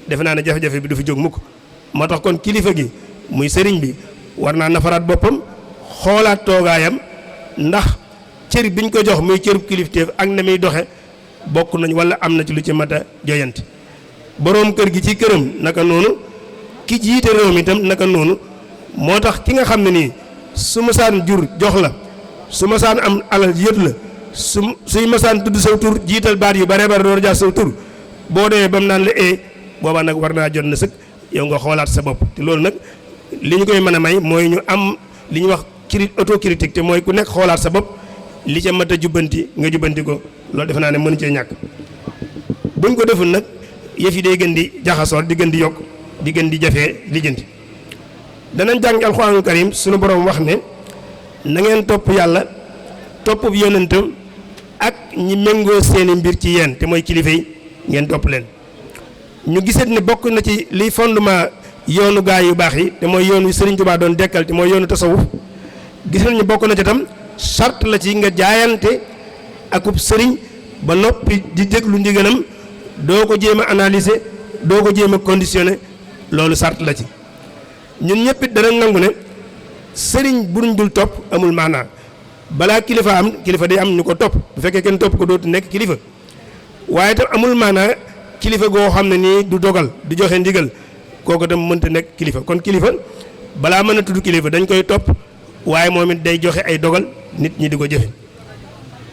defe naa ne jafe-jafe bi du fi jóg mukk moo tax kon kilifa gi muy sëriñ bi war naa nafaraat boppam xoolaat toogaayam ndax cër biñ ko jox muy cërub kilifteef ak na muy doxe bokk nañ wala am na ci lu ci mat a joyante boroom kër gi ci këram naka noonu ki jiite réew mi itam naka noonu moo tax ki nga xam ne nii su masaan jur jox la su masaan am alal yët la suy masaan tudd saw tur jiital baat yu bare bare door jaar saw tur boo demee ba mu naan la booba nag war naa jot na sëkk yow nga xoolaat sa bopp te loolu nag li ñu koy mën a may mooy ñu am li ñuy wax autocritique te mooy ku nekk xoolaat sa bopp li ca mat a jubbanti nga jubbanti ko loolu defe naa ne mënu cee ñàkk buñ ko deful nag yëf yi day gën di jaxasoo di gën di yokk di gën di jafee lijjanti danañ jàng alxuraanul karim suñu borom wax ne na ngeen topp yàlla topp yonentam ak ñi méngoo seeni mbir ci yéen te mooy kilifa yi ngeen topp leen ñu gisat ne bokk na ci liy fondement yoonu gaay yu baax yi te mooy yoon wi Sëriñ Tuubaa doon dekkal te mooy yoonu tasawuf gis nañu bokk na ci tam charte la ci nga jaayante akub sëriñ ba noppi di déglu ndigalam doo ko jéem a analyser doo ko jéem a conditionné loolu charte la ci ñun ñëpp it danañ nangu ne sëriñ buñ dul topp amul maanaa balaa kilifa am kilifa day am ñu ko topp bu fekkee kenn topp ko dootu nekk kilifa waaye tam amul maanaa kilifa goo xam ne nii du dogal du joxe ndigal kooku tam mënta nekk kilifa. kon kilifa balaa mën a tudd kilifa dañ koy topp waaye moom it day joxe ay dogal nit ñi di ko jëfe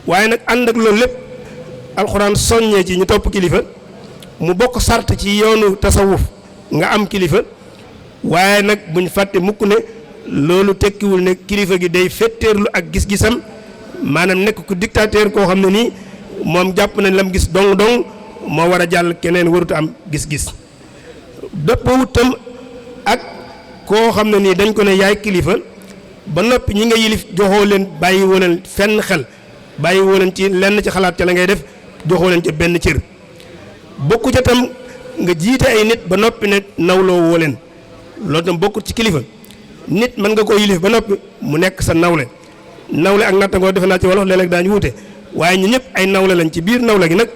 waaye nag ànd ak loolu lépp alxuraan soññee ci ñu topp kilifa mu bokk sart ci yoonu tasawuf nga am kilifa waaye nag buñ fàtte mukk ne loolu tekkiwul ne kilifa gi day fetteerlu ak gis-gisam maanaam nekk ku dictateur koo xam ne nii moom jàpp nañ lam gis dong moo war a jàll keneen warut am gis-gis dëppoo tam ak koo xam ne nii dañ ko ne yaay kilifa ba noppi ñi nga yilif joxoo leen bàyyi woo leen fenn xel bàyyi woo leen ci lenn ci xalaat ca la ngay def joxoo leen ca benn cër bokku ca tam nga jiite ay nit ba noppi ne nawloo woo leen loolu tam bokkut ci kilifa nit mën nga koo yilif ba noppi mu nekk sa nawle ak nattangoo defe naa ci wolof léeg-léeg daañu wuute waaye ñu ñëpp ay nawle lañ ci biir nawle gi nag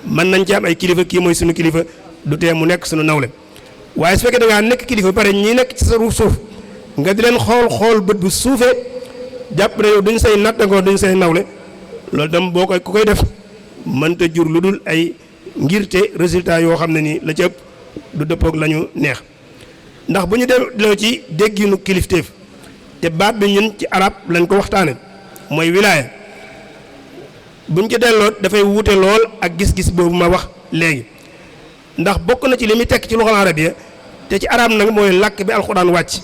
mën nañ ci am ay kilifa kii mooy suñu kilifa du tee mu nekk suñu nawle waaye su fekkee da ngaa nekk kilifa pare ñi nekk ci sa suuf nga di leen xool bët bu suufee jàpp ne yow duñ say nattangoo duñ say nawle loolu tam boo koy ku koy def mënta jur lu dul ay ngirte résultat yoo xam ne nii la ci ëpp du dëppoog la ñu neex ndax bu ñu delloo ci dégginu kilifteef te baat bi ñun ci arab lañ ko waxtaane mooy wilaaya buñ ci delloo dafay wuute lool ak gis-gis boobu ma wax léegi ndax bokk na ci li muy tekk ci luxal arabiya te ci arab nag mooy làkk bi alxuraan wàcc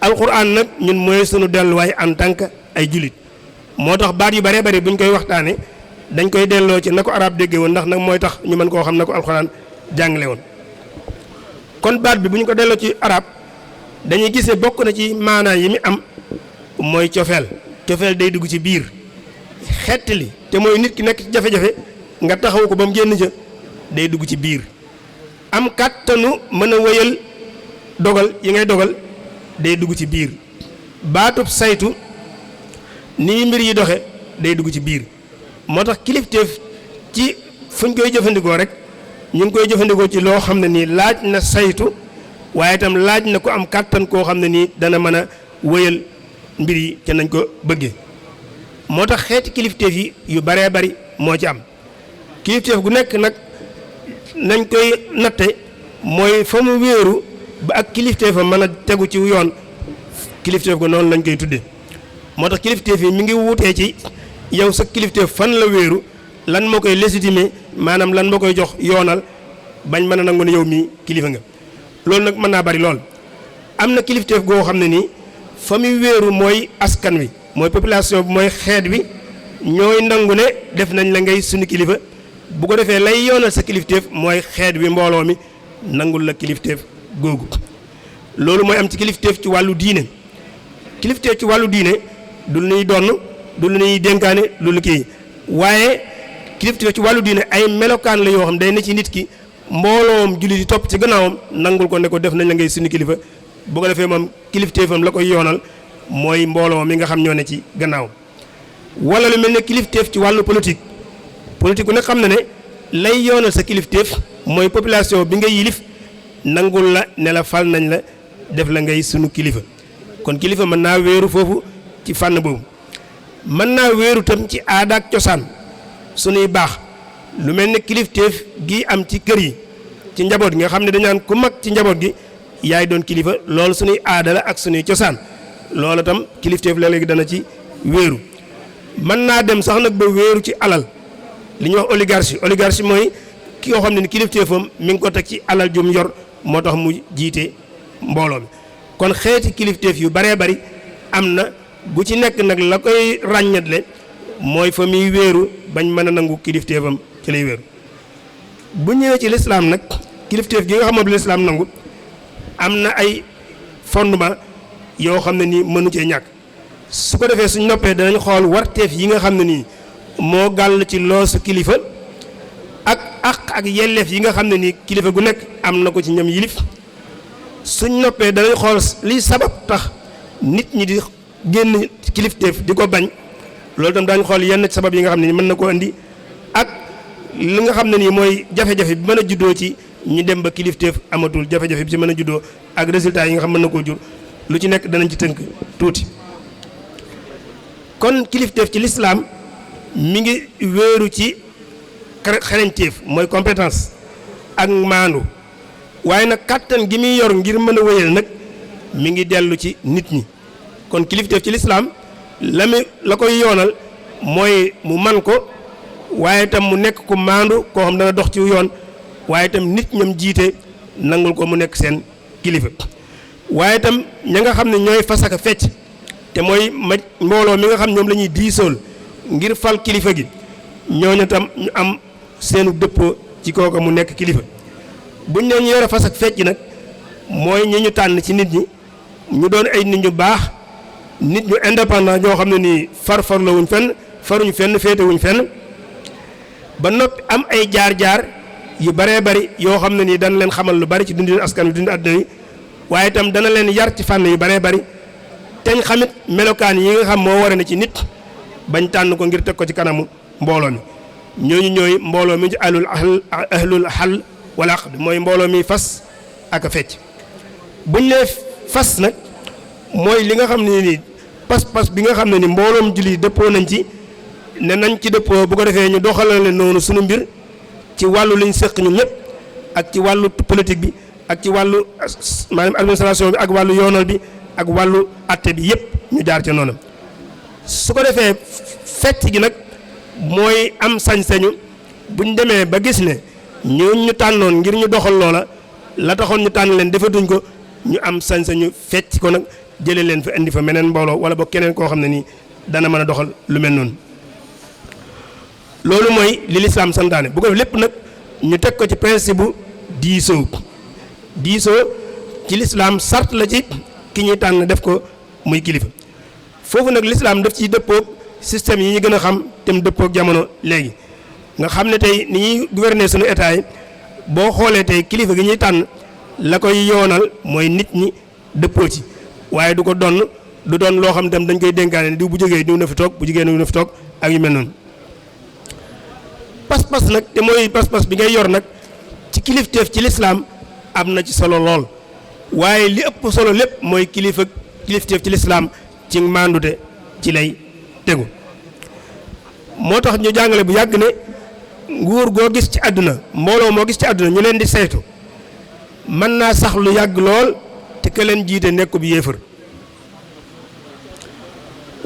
alxuraan nag ñun mooy sunu delluwaay en tant que ay julit moo tax baat yu bare bare buñ koy waxtaane dañ koy delloo ci na ko arab déggee woon ndax nag mooy tax ñu mën koo xam na ko alxuraan jàngale woon kon baat bi bu ñu ko delloo ci arab dañuy gis ne bokk na ci maanaa yi mi am mooy cofeel day dugg ci biir xettali te mooy nit ki nekk ci jafe-jafe nga taxaw ko ba mu génn ca day dugg ci biir am kàttanu mën a wéyal dogal yi ngay dogal day dugg ci biir baatub saytu nii mbir yi doxe day dugg ci biir moo tax kilifteef ci fuñ koy jëfandikoo rek ñu ngi koy jëfandikoo ci loo xam ne nii laaj na saytu waaye itam laaj na ko am kàttan koo xam ne nii dana mën a wéyal mbir yi ca nañ ko bëggee moo tax xeeti kilifteef yi yu baree bari moo ci am kilifteef gu nekk nag nañ koy natte mooy fa mu wéeru ba ak kilifteefam mën a tegu ci yoon kilifteef ko noonu lañ koy tudde moo tax kilifteef yi mi ngi wutee ci yow sa kilifteef fan la wéeru lan moo koy légitimer maanaam lan moo koy jox yoonal bañ mën a nangu ne yow mii kilifa nga loolu nag mën naa bari lool am na kilifteef goo xam ne nii fa muy wéeru mooy askan wi mooy population bi mooy xeet bi ñooy nangu ne def nañ la ngay suñu kilifa bu ko defee lay yoonal sa kilifteef mooy xeet bi mbooloo mi nangul la kilifteef googu loolu mooy am ci kilifteef ci wàllu diine kilifteef ci wàllu diine du lu ñuy donn du lu ñuy dénkaane lu lu kii waaye kilifteef ci wàllu diine ay melokaan la yoo xam day ne ci nit ki mbooloom jullit yi topp ci gannaawam nangul ko ne ko def nañ la ngay suñu kilifa bu ko defee moom kilifteefam la koy yoonal mooy mbooloo mi nga xam ñoo ne ci gannaawam wala lu mel ne kilifteef ci wàllu politique ku ne xam na ne lay yoonal sa kilifteef mooy population bi nga yilif nangul la ne la fal nañ la def la ngay sunu kilifa kon kilifa mën naa wéeru foofu ci fànn boobu mën naa wéeru tam ci aada ak cosaan sunuy baax lu mel ne kilifteef gi am ci kër yi ci njaboot gi nga xam ne dañ naan ku mag ci njaboot gi yaay doon kilifa loolu sunuy aada la ak sunuy cosaan loolu tam kilifteef la léegi dana ci wéeru mën naa dem sax nag ba wéeru ci alal li ñuy wax oligarchie mooy ki nga xam ne ni kilifteefam mi ngi ko teg ci alal jum yor moo tax mu jiite mbooloo mi kon xeeti kilifteef yu baree bari am na bu ci nekk nag la koy ràññatle mooy fa muy wéeru bañ mën a nangu kilifteefam ci lay wéeru bu ñëwee ci lislaam nag kilifteef gi nga xam ne lislaam nangu am na ay fondement yoo xam ne nii mënu cee ñàkk su ko defee suñ noppee danañ xool warteef yi nga xam ne nii moo gàll ci loosu kilifa ak ak yelleef yi nga xam ne nii kilifa gu nekk am na ko ci ñam yilif suñ noppee danañ xool liy sabab tax nit ñi di génn kilifteef di ko bañ loolu tam daañu xool yenn sabab yi nga xam ne nii mën na koo indi ak li nga xam ne nii mooy jafe-jafe bi mën a juddoo ci ñi dem ba kilifteef amatul jafe-jafe bi ci mën a juddoo ak résultat yi nga xam mën na koo jur lu ci nekk danañ ci tënk tuuti kon kilifteef ci lislaam mi ngi wéeru ci xereñteef mooy compétence ak maandu waaye nag kàttan gi muy yor ngir mën a wéyal nag mi ngi dellu ci nit ñi kon kilifteef ci lislaam la koy yoonal mooy mu man ko waaye itam mu nekk ku maandu koo xam dana dox ci yoon waaye itam nit ñam jiite nangul ko mu nekk seen kilifa waaye itam ña nga xam ne ñooy fas ak fecc te mooy mbooloo mi nga xam ñoom la ñuy diisool ngir fal kilifa gi ñooñu tam ñu am seenu dëppoo ci kooka mu nekk kilifa buñ ne ñu yore fas ak fecc nag mooy ñi ñu tànn ci nit ñi ñu doon ay nit ñu baax nit ñu indépendant ñoo xam ne nii farfarlawuñ fenn faruñ fenn féetewuñ fenn ba noppi am ay jaar-jaar yu baree bari yoo xam ne nii dana leen xamal lu bari ci dundin askan wi dundin àdduna wi waaye itam dana leen yar ci fànn yu baree bari teñ xamit melokaan yi nga xam moo war na ci nit bañ tànn ko ngir teg ko ci kanamu mbooloo mi ñooñu ñooy mbooloo mi ci ahlul xal wala aqd mooy mbooloo mi fas ak a fecc buñ nee fas nag mooy li nga xam ne ni pas-pas bi nga xam ne ni mbooloom julli dëppoo nañ ci ne nañ ci dëppoo bu ko defee ñu doxalale noonu suñu mbir ci wàllu liñ séq ñun ñëpp ak ci wàllu politique bi ak ci wàllu maanaam administration bi ak wàllu yoonal bi ak wàllu atte bi yëpp ñu jaar ca noonu su ko defee fecc gi nag mooy am sañ-sañu buñ demee ba gis ne ñu tànnoon ngir ñu doxal loola la taxoon ñu tànn leen defatuñ ko ñu am sañ-sañu fecc ko nag jëlee leen fa indi fa meneen mbooloo wala ba keneen koo xam ne nii dana mën a doxal lu mel noonu loolu mooy li lislaam santaane bu ko def lépp nag ñu teg ko ci principe bu diisoo ci lislaam sart la ci ki ñuy tànn def ko muy kilifa foofu nag lislaam daf ciy dëppoog système yi ñu gën a xam te mu dëppoog jamono léegi nga xam ne tey ni ñuy gouverner suñu état yi boo xoolee tey kilifa gi ñuy tànn la koy yoonal mooy nit ñi dëppoo ci waaye du ko doon loo xam tam dañ koy dénkaane ne diw bu jógee diw na fi toog bu jigéen diw na fi toog ak yu mel noonu pas-pas nag te mooy pas-pas bi ngay yor nag ci kilifteef ci lislaam am na ci solo lool waaye li ëpp solo lépp mooy kilifteef ci lislaam ci maandute ci lay tegu moo tax ñu jàngale bu yàgg ne nguur goo gis ci àdduna mbooloo moo gis ci àdduna ñu leen di saytu mën naa sax lu yàgg lool te ka leen jiite nekk bu yéefar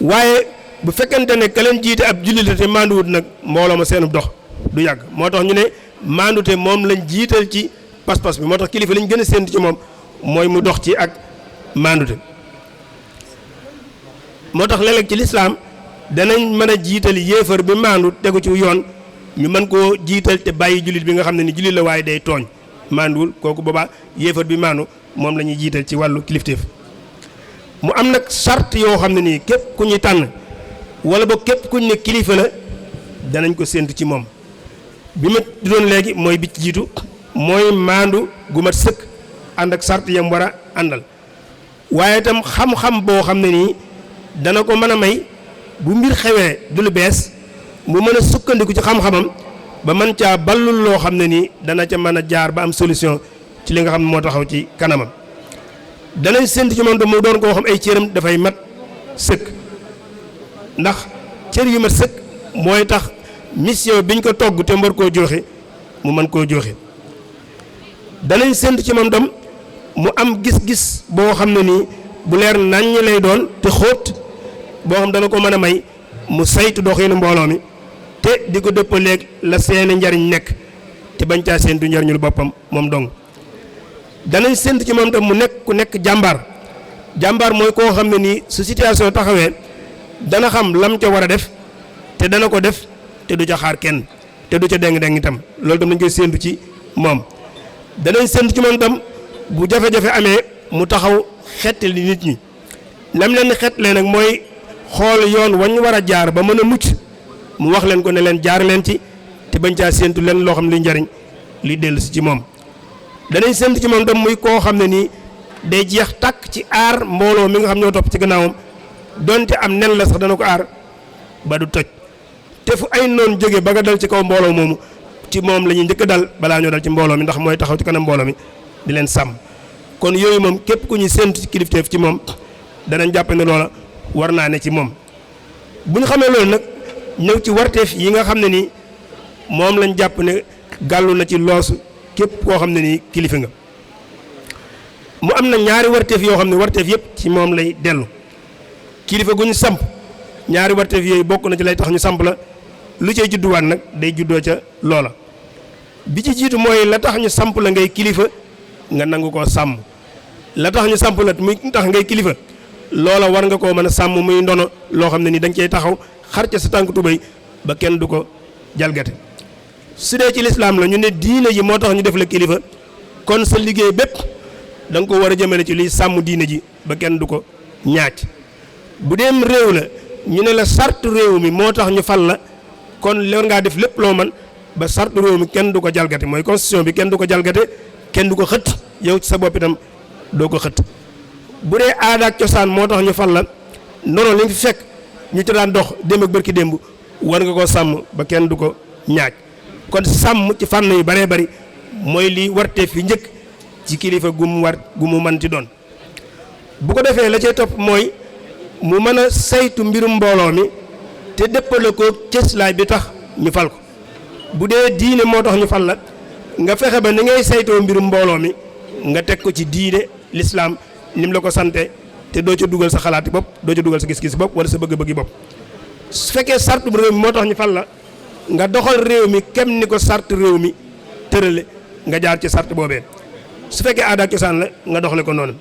waaye bu fekkente ne ka leen jiite ab jullit te maanduwut nag mbooloo ma seenub dox du yàgg moo tax ñu ne maandute moom lañ jiital ci pas-pas bi moo tax kilifa lañ gën a séentu ci moom mooy mu dox ci ak maandute moo tax léeg-léeg ci lislaam danañ mën a jiital yéefar bi maandu tegu ci yoon ñu mën koo jiital te bàyyi jullit bi nga xam ne ni jullit la waaye day tooñ maanduwul kooku boobaa yéefar bi maandu moom la ñuy jiital ci wàllu kilifteef mu am nag charte yoo xam ne nii képp ku ñuy tànn wala ba képp ku ñu ne kilifa la danañ ko séentu ci moom bi ma doon léegi mooy bi ci jiitu mooy maandu gu mat sëkk ànd ak charte yam war a àndal waaye itam xam-xam boo xam ne nii dana ko mën a may bu mbir xewee du lu bees mu mën a sukkandiku ci xam-xamam ba mën caa ballul loo xam ne nii dana ca mën a jaar ba am solution ci li nga xam ne moo taxaw ci kanamam danañ séntu ci moom tam mu doon koo xam ay cëram dafay mat sëkk ndax cër yu mat sëkk mooy tax mission biñ ko togg te mbar koo joxe mu mën koo joxe danañ séntu ci moom tam mu am gis-gis boo xam ne nii bu leer naññ lay doon te xóot boo xam dana ko mën a may mu saytu doxinu mbooloo mi te di ko dëppaleeg la seeni njariñ nekk te bañ caa séentu njariñul boppam moom dong danañ séentu ci moom tam mu nekk ku nekk jàmbaar mooy koo xam ne nii su situation taxawee dana xam lam ca war a def te dana ko def te du ca xaar kenn te du ca deng-deng itam loolu tam dañ koy séentu ci moom danañ séentu ci moom tam bu jafe-jafe amee mu taxaw xettali nit ñi lam leen xettalee nag mooy xool yoon wañ war a jaar ba mën a mucc mu wax leen ko ne leen jaar leen ci te bañ caa séentu leen loo xam li njariñ li dellu si ci moom danañ séentu ci moom tam muy koo xam ne nii day jeex tàkk ci aar mbooloo mi nga xam ñoo topp ci gannaawam donte am nen la sax dana ko aar ba du toj te fu ay noon jóge ba nga dal ci kaw mbooloo moomu ci moom la ñuy njëkk dal balaa ñoo dal ci mbooloo mi ndax mooy taxaw ci kanam mbooloo mi di leen sàmm kon yooyu moom képp ku ñuy séentu ci kilifteef ci moom danañ jàpp ne loola war naa ne ci moom bu ñu xamee loolu nag ñëw ci warteef yi nga xam ne nii moom lañ jàpp ne gàllu na ci loosu képp koo xam ne nii kilifa nga. mu am na ñaari warteef yoo xam ne warteef yëpp ci moom lay dellu kilifa gu ñu samp ñaari warteef yooyu bokk na ci lay tax ñu samp la lu cay judduwaat nag day juddoo ca loola. bi ci jiitu mooy la tax ñu samp la ngay kilifa nga nangu koo sàmm la tax ñu samp la muy tax ngay kilifa loola war nga koo mën a sàmm muy ndono loo xam ne ni da nga cay taxaw xar ca sa tànk tubéy ba kenn du ko jalgate. su dee ci lislaam la ñu ne diine ji moo tax ñu def la kilifa kon sa liggéey bépp da nga ko war a jëmale ci liy sàmm diine ji ba kenn du ko ñaaj. bu deem réew la ñu ne la sart réew mi moo tax ñu fal la kon war ngaa def lépp loo man ba sart réew mi kenn du ko jalgate mooy constitution bi kenn du ko jalgate kenn du ko xët yow ci sa bopp itam doo ko xët. bu dee aada ak cosaan moo tax ñu fal la noonu li fi fekk ñu ci daan dox démb ak bërki démb war nga koo sàmm ba kenn du ko ñaaj kon sàmm ci fànn yu baree bari mooy li wartee fi njëkk ci kilifa gu mu mën ci doon. bu ko defee la cay topp mooy mu mën a saytu mbirum mbooloo mi te dëppale ko cëslaay bi tax ñu fal ko. bu dee diine moo tax ñu fal la nga fexe ba ni ngay saytoo mbirum mbooloo mi nga teg ko ci diine lislaam ni mu la ko sante te doo ca dugal sa xalaati bopp doo ca dugal sa gis-gis bopp wala sa bëgg-bëggi bopp. su fekkee sart bu réew mi moo tax ñu fal la nga doxal réew mi kem ni ko sart réew mi tërale nga jaar ci sart boobee. su fekkee aada ak cosaan la nga doxale ko noonu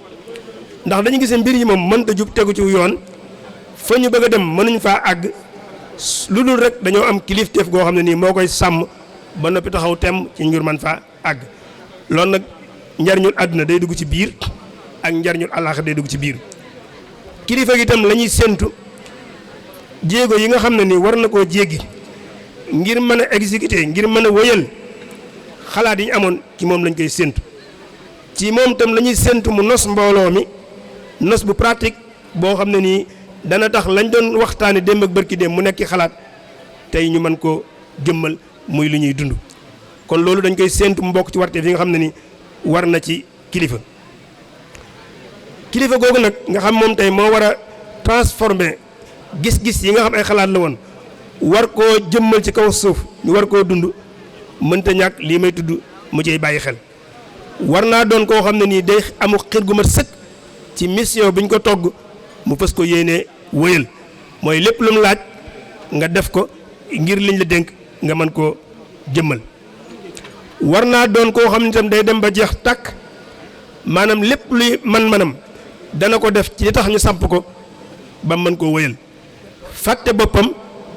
ndax dañu gisee mbir yi moom mënta jub tegu ci yoon fa ñu bëgg a dem mënuñ faa àgg lu dul rek dañoo am kilifteef goo xam ne nii moo koy sàmm ba noppi taxaw temm ci njur man faa àgg. loolu nag njariñul àdduna day dugg ci biir ak njariñul àllaaxira day dugg ci biir. kilifa gi itam la ñuy séentu jéego yi nga xam ne nii war na koo jéggi ngir mën a exécuter ngir mën a wëyal xalaat yi ñu amoon ci moom lañ koy séentu. ci moom itam la ñuy séentu mu nos mbooloo mi nos bu pratique boo xam ne nii dana tax lañ doon waxtaane démb ak bërki démb mu nekk xalaat tey ñu mën koo jëmmal muy lu ñuy dund. kon loolu dañ koy séentu mu bokk ci warteef yi nga xam ne ni war na ci kilifa. kilifa googu nag nga xam moom tey moo war a transformer gis-gis yi nga xam ay xalaat la woon war koo jëmmal ci kaw suuf ñu war koo dund mënta ñàkk lii may tudd mu ciy bàyyi xel. war naa doon koo xam ne nii day amu xir gu mat sëkk ci mission bi ñu ko togg mu fës ko yéenee wëyal mooy lépp lu mu laaj nga def ko ngir liñ la dénk nga mën koo jëmmal. war naa doon koo xam ne itam day dem ba jeex tàkk maanaam lépp luy man-manam dana ko def ci li tax ñu samp ko ba mën koo wëyal fàtte boppam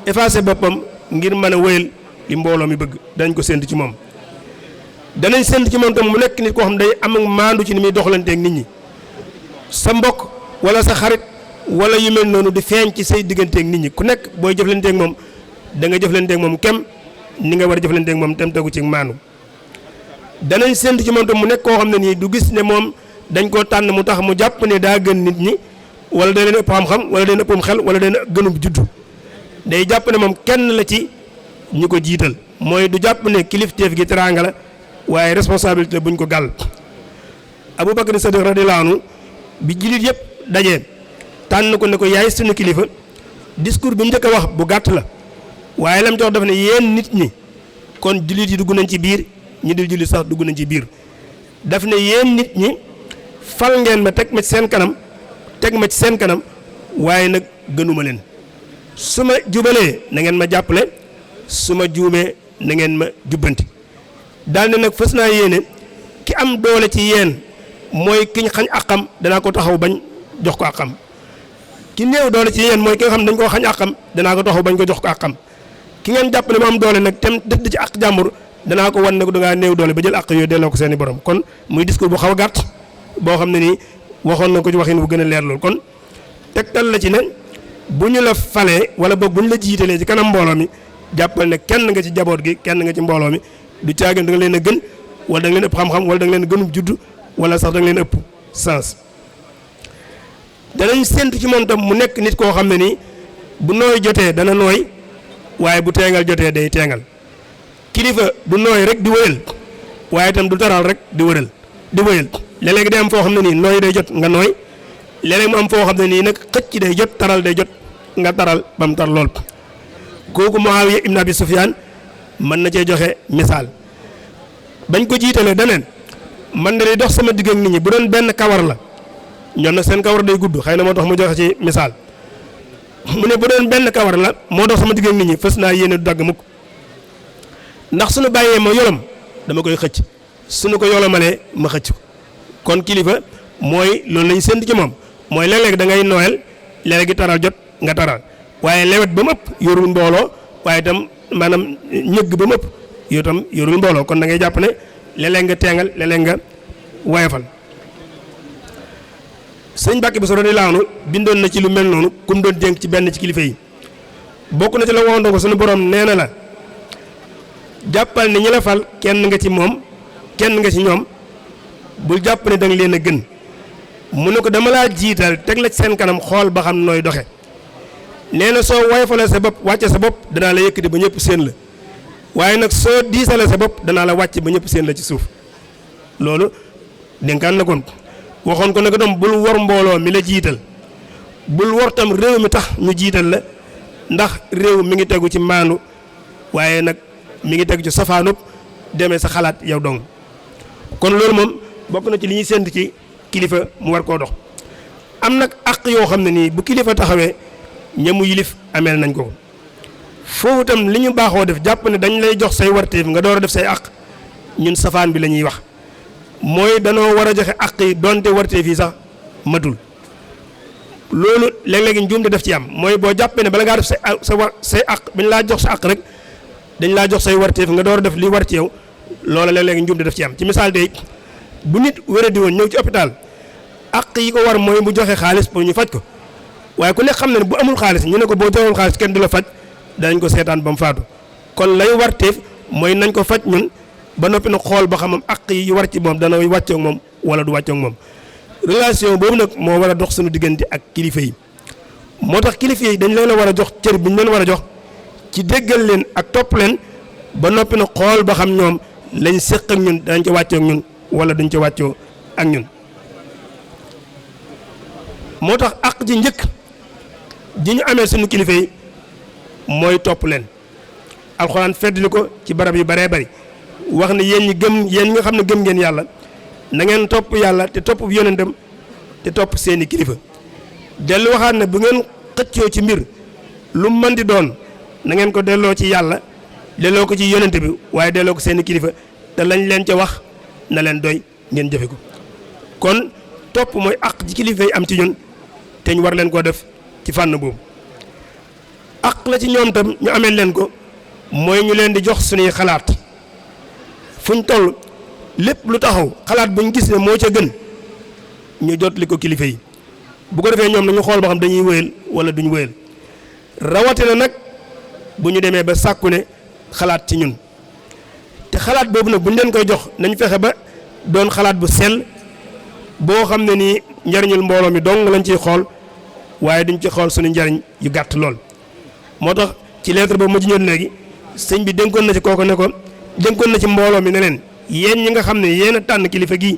effacé boppam ngir mën a wëyal li mbooloo mi bëgg dañ ko sént ci moom. danañ sént ci moom tam mu nekk nit koo xam day am ak maandu ci ni muy doxalanteeg nit ñi sa mbokk wala sa xarit wala yu mel noonu di feeñ ci say digganteeg nit ñi ku nekk booy jëflanteeg moom da nga jëflanteeg moom kem ni nga war a jëflanteeg moom tem tegu ci maandu. danañ sént ci moom tam mu nekk koo xam ne nii du gis ne moom dañ koo tànn mu tax mu jàpp ne daa gën nit ñi wala da leen ëpp xam-xam wala da leen ëppum xel wala da leen gënub juddu day jàpp ne moom kenn la ci ñu ko jiital mooy du jàpp ne kilifteef gi teraanga la waaye responsabilité buñ ko gàll. Abubakar Sadiq radiyallahu anhu bi jullit yëpp dajee tànn ko ne ko yaay sunu kilifa discours bi mu njëkk a wax bu gàtt la waaye lam jox daf ne yéen nit ñi kon jullit yi dugg nañ ci biir ñi dul jullit sax dugg nañ ci biir daf ne yéen nit ñi fal ngeen ma teg ma ci seen kanam waaye nag gënuma leen su ma jubalee na ngeen ma jàppale su ma juumee na ngeen ma jubbanti. daal ne nag fës naa yéene ki am doole ci yéen mooy ki ñu xañ àqam danaa ko taxaw bañ jox ko àqam ki néew doole ci yéen mooy ki nga xam dañ koo xañ àqam danaa ko taxaw bañ ko jox ko àqam ki ngeen jàpp ne mu am doole nag tem dëdd ci àq jàmbur danaa ko wan ne ko dangaa néew doole ba jël àq yooyu delloo ko seeni borom. kon muy discours bu xaw a gàtt boo xam ne nii waxoon na ko ci waxin bu gën a leer lool kon tegtal la ci ne bu ñu la falee wala boog bu ñu la jiitalee ci kanam mbooloo mi jàppal ne kenn nga ci jaboot gi kenn nga ci mbooloo mi. du caagin da nga leen a gën wala da nga leen ëpp xam-xam wala da nga leen a gënub judd wala sax da nga leen ëpp sens. danañ séntu ci moom tam mu nekk nit koo xam ne nii bu nooy jotee dana nooy waaye bu teengal jotee day teengal kilifa du nooy rek di wëyal waaye itam du taral rek di wëyal léeg-léeg day am foo xam ne nii nooy day jot nga nooy léeg-léeg mu am foo xam ne nii nag xëcc day jot taral day jot nga taral ba mu tar lool. kooku Muawiya ibn Abi Sufyaan mën na cee joxe misaal bañ ko jiitalee daneen man de dox sama digg ak nit ñi bu doon benn kawar la ñoom nag seen kawar day gudd xëy na moo tax mu joxe ci misaal mu ne bu doon benn kawar la moo dox sama digg ak nit ñi fës naa yéene du dagg mukk ndax suñu bàyyee ma yolom dama koy xëcc suñu ko yolomalee ma xëcc ko kon kilifa mooy loolu lañu sént ci moom mooy léeg-léeg da ngay nooyal léeg-léegi taral jot nga taral waaye lewet ba mu ëpp yorul mbooloo waaye itam maanaam ñëgg ba mu ëpp yow itam yorul mbooloo kon da ngay jàpp ne léeg-léeg nga teengal léeg-léeg nga wayafal sëñ Mbàkke Buso radiyallaahu anhu bindoon na ci lu mel noonu ku mu doon dénk ci benn ci kilifa yi bokk na ci la waxoon ko suñu borom nee na la jàppal ni ñi la fal kenn nga ci moom kenn nga ci ñoom bul jàpp ne danga leen a gën mu ne ko dama laa jiital teg la ci seen kanam xool ba xam nooy doxe nee na soo woyofalee sa bopp wàcce sa bopp danaa la yëkkati ba ñëpp seen la waaye nag soo diisalee sa bopp danaa la wàcc ba ñëpp seen la ci suuf loolu dénkaan na kon waxoon ko ne ko tam bul wor mbooloo mi la jiital bul wor tam réew mi tax ñu jiital la ndax réew mi ngi tegu ci maandu waaye nag mi ngi tegu ci safaanub demee sa xalaat yow dong kon loolu moom bokk na ci li ñuy sént ci kilifa mu war koo dox am nag àq yoo xam ne nii bu kilifa taxawee ñamu yilif ameel nañ ko foofu tam li ñu baaxoo def jàpp ne dañ lay jox say warteef nga door a def say àq ñun safaan bi la ñuy wax mooy danoo war a joxe àq yi donte warteef yi sax matul loolu léeg-léegi njuumte def ci am mooy boo jàppee ne bala ngaa def say àq bañ laa jox sa àq rek dañ laa jox say warteef nga door a def li war ci yow loola léeg-léegi njuumte def ci am ci misaal tey bu nit wéradi woon ñëw ci hôpital àq yi ko war mooy mu joxe xaalis pour ñu faj ko waaye ku nekk xam na ne bu amul xaalis ñu ne ko boo joxoon xaalis kenn du la faj danañ ko seetaan ba mu faatu kon lay warteef mooy nañ ko faj ñun ba noppi nag xool ba xamam àq yi war ci moom dana wàccoog moom wala du wàccoog moom relation boobu nag moo war a dox suñu diggante ak kilifa yi moo tax kilifa yi dañ leen a war a jox cër bi ñu leen war a jox ci déggal leen ak topp leen ba noppi nag xool ba xam ñoom lañ séq ak ñun danañ ca wàccoog ñun wala duñ ca wàccoo ak ñun moo tax àq ji njëkk ji ñu amee suñu kilifa yi mooy topp leen alxuraan feddli ko ci barab yu baree bari wax ne yéen ñi gëm yéen ñi nga xam ne gëm ngeen yàlla na ngeen topp yàlla te topp yonentam te topp seeni kilifa dellu waxaat ne bu ngeen xëccoo ci mbir lu mën di doon na ngeen ko delloo ci yàlla delloo ko ci yonent bi waaye delloo ko seeni kilifa te lañ leen ca wax na leen doy ngeen jëfe ko kon topp mooy àq ji kilifa yi am ci ñun te ñu war leen koo def ci fànn boobu àq la ci ñoom tam ñu amee leen ko mooy ñu leen di jox suñuy xalaat fuñ toll lépp lu taxaw xalaat buñ gis ne moo ca gën ñu jot li ko kilifa yi bu ko defee ñoom nañu xool ba xam dañuy wéyal wala duñ wéyal rawatina nag bu ñu demee ba sàkku ne xalaat ci ñun te xalaat boobu nag buñ leen koy jox nañ fexe ba doon xalaat bu sell boo xam ne nii njariñul mbooloo mi dong lañ ciy xool waaye duñ ci xool suñu njariñ yu gàtt lool moo tax ci lettre boobu ma jiñoon léegi sëñ bi dénkoon na ci kooku ne ko dénkoon na ci mbooloo mi ne leen yéen ñi nga xam ne yéen a tànn kilifa gii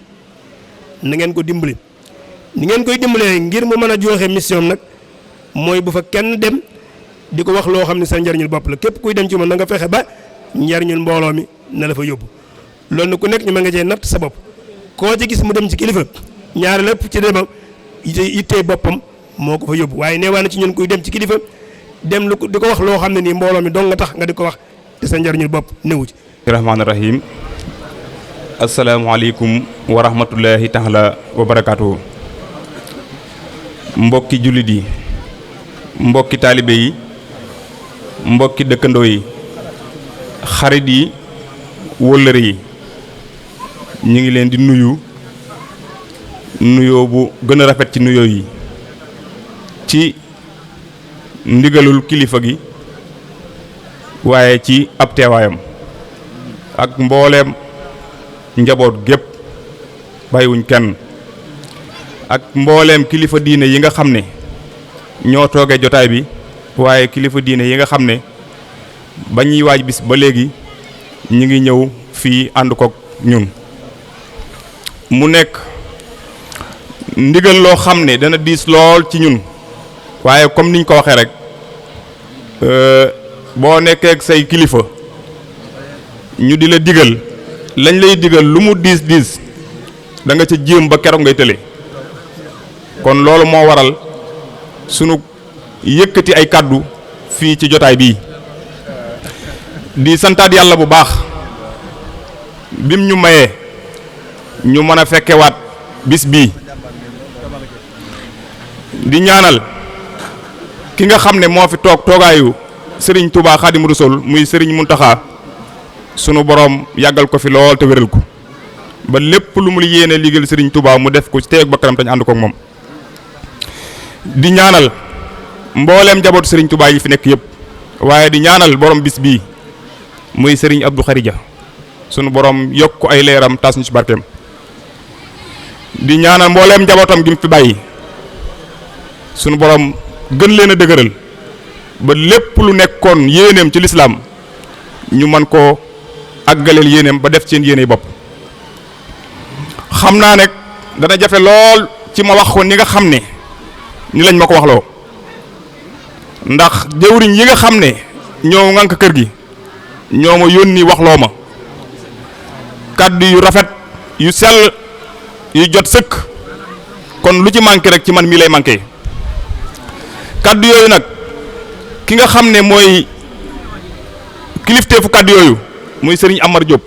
na ngeen ko dimbali ni ngeen koy dimbalee ngir mu mën a joxe mission nag mooy bu fa kenn dem di ko wax loo xam ne sa njariñul bopp la képp kuy dem ci moom na nga fexe ba njariñul mbooloo mi na la fa yóbbu loolu nag ku nekk ñu ma nga cee natt sa bopp koo ci gis mu dem ci kilifa ñaari lépp ci demam yittee boppam moo ko fa yóbbu waaye neewaa na ci ñun kuy dem ci kilifa dem lu di ko wax loo xam ne nii mbooloo mi dong nga tax nga di ko wax te sa njariñul bopp newu ci. rahmaani rahim asalaamaaleykum wa rahmatullahi taala wa barakaatuhu mbokki jullit yi mbokki taalibe yi mbokki dëkkandoo yi xarit yi wóllëre yi ñu ngi leen di nuyu nuyoo bu gën a rafet ci nuyoo yi ci ndigalul kilifa gi waaye ci ab teewaayam ak mbooleem njaboot gépp bàyyiwuñ kenn ak mbooleem kilifa diine yi nga xam ne ñoo toogee jotaay bi waaye kilifa diine yi nga xam ne ba ñuy waaj bis ba léegi ñu ngi ñëw fii ànd kook ñun mu nekk ndigal loo xam ne dana diis lool ci ñun waaye comme niñ ko waxee rek boo nekkee ak say kilifa ñu di la digal lañ lay digal lu mu diis diis da nga ca jéem ba keroog ngay tële kon loolu moo waral sunu yëkkati ay kàddu fii ci jotaay bii di santaat yàlla bu baax bim ñu mayee ñu mën a fekkewaat bis bii di ñaanal ki nga xam ne moo fi toog toogaayu Serigne Touba Xaadimu Rasuul muy Serigne Mountakha sunu borom yàggal ko fi lool te wéral ko ba lépp lu mu yéene liggéeyal Serigne Touba mu def ko ci teeg ba kanam tañ ànd ko ak moom di ñaanal mbooleem njabootu Serigne Touba yi fi nekk yëpp waaye di ñaanal borom bis bii muy Serigne Abdou Kharija sunu borom yokk ko ay leeram tas ñu ci barkeem di ñaanal mbooleem njabootam gi mu fi bàyyi sunu borom gën leen a dëgëral ba lépp lu nekkoon yéeneem ci lislaam ñu mën koo àggaleel yéeneem ba def seen yéene bopp xam naa nag dana jafe lool ci ma wax ko ni nga xam ne ni lañ ma ko waxloo ndax jëwriñ yi nga xam ne ñoo ŋànk kër gi ñoo ma yónni waxloo ma kàddu yu rafet yu sell yu jot sëkk kon lu ci manqué rek ci man mii lay manqué kàddu yooyu nag ki nga xam ne mooy kilifteefu kàddu yooyu muy Serigne Amar Diop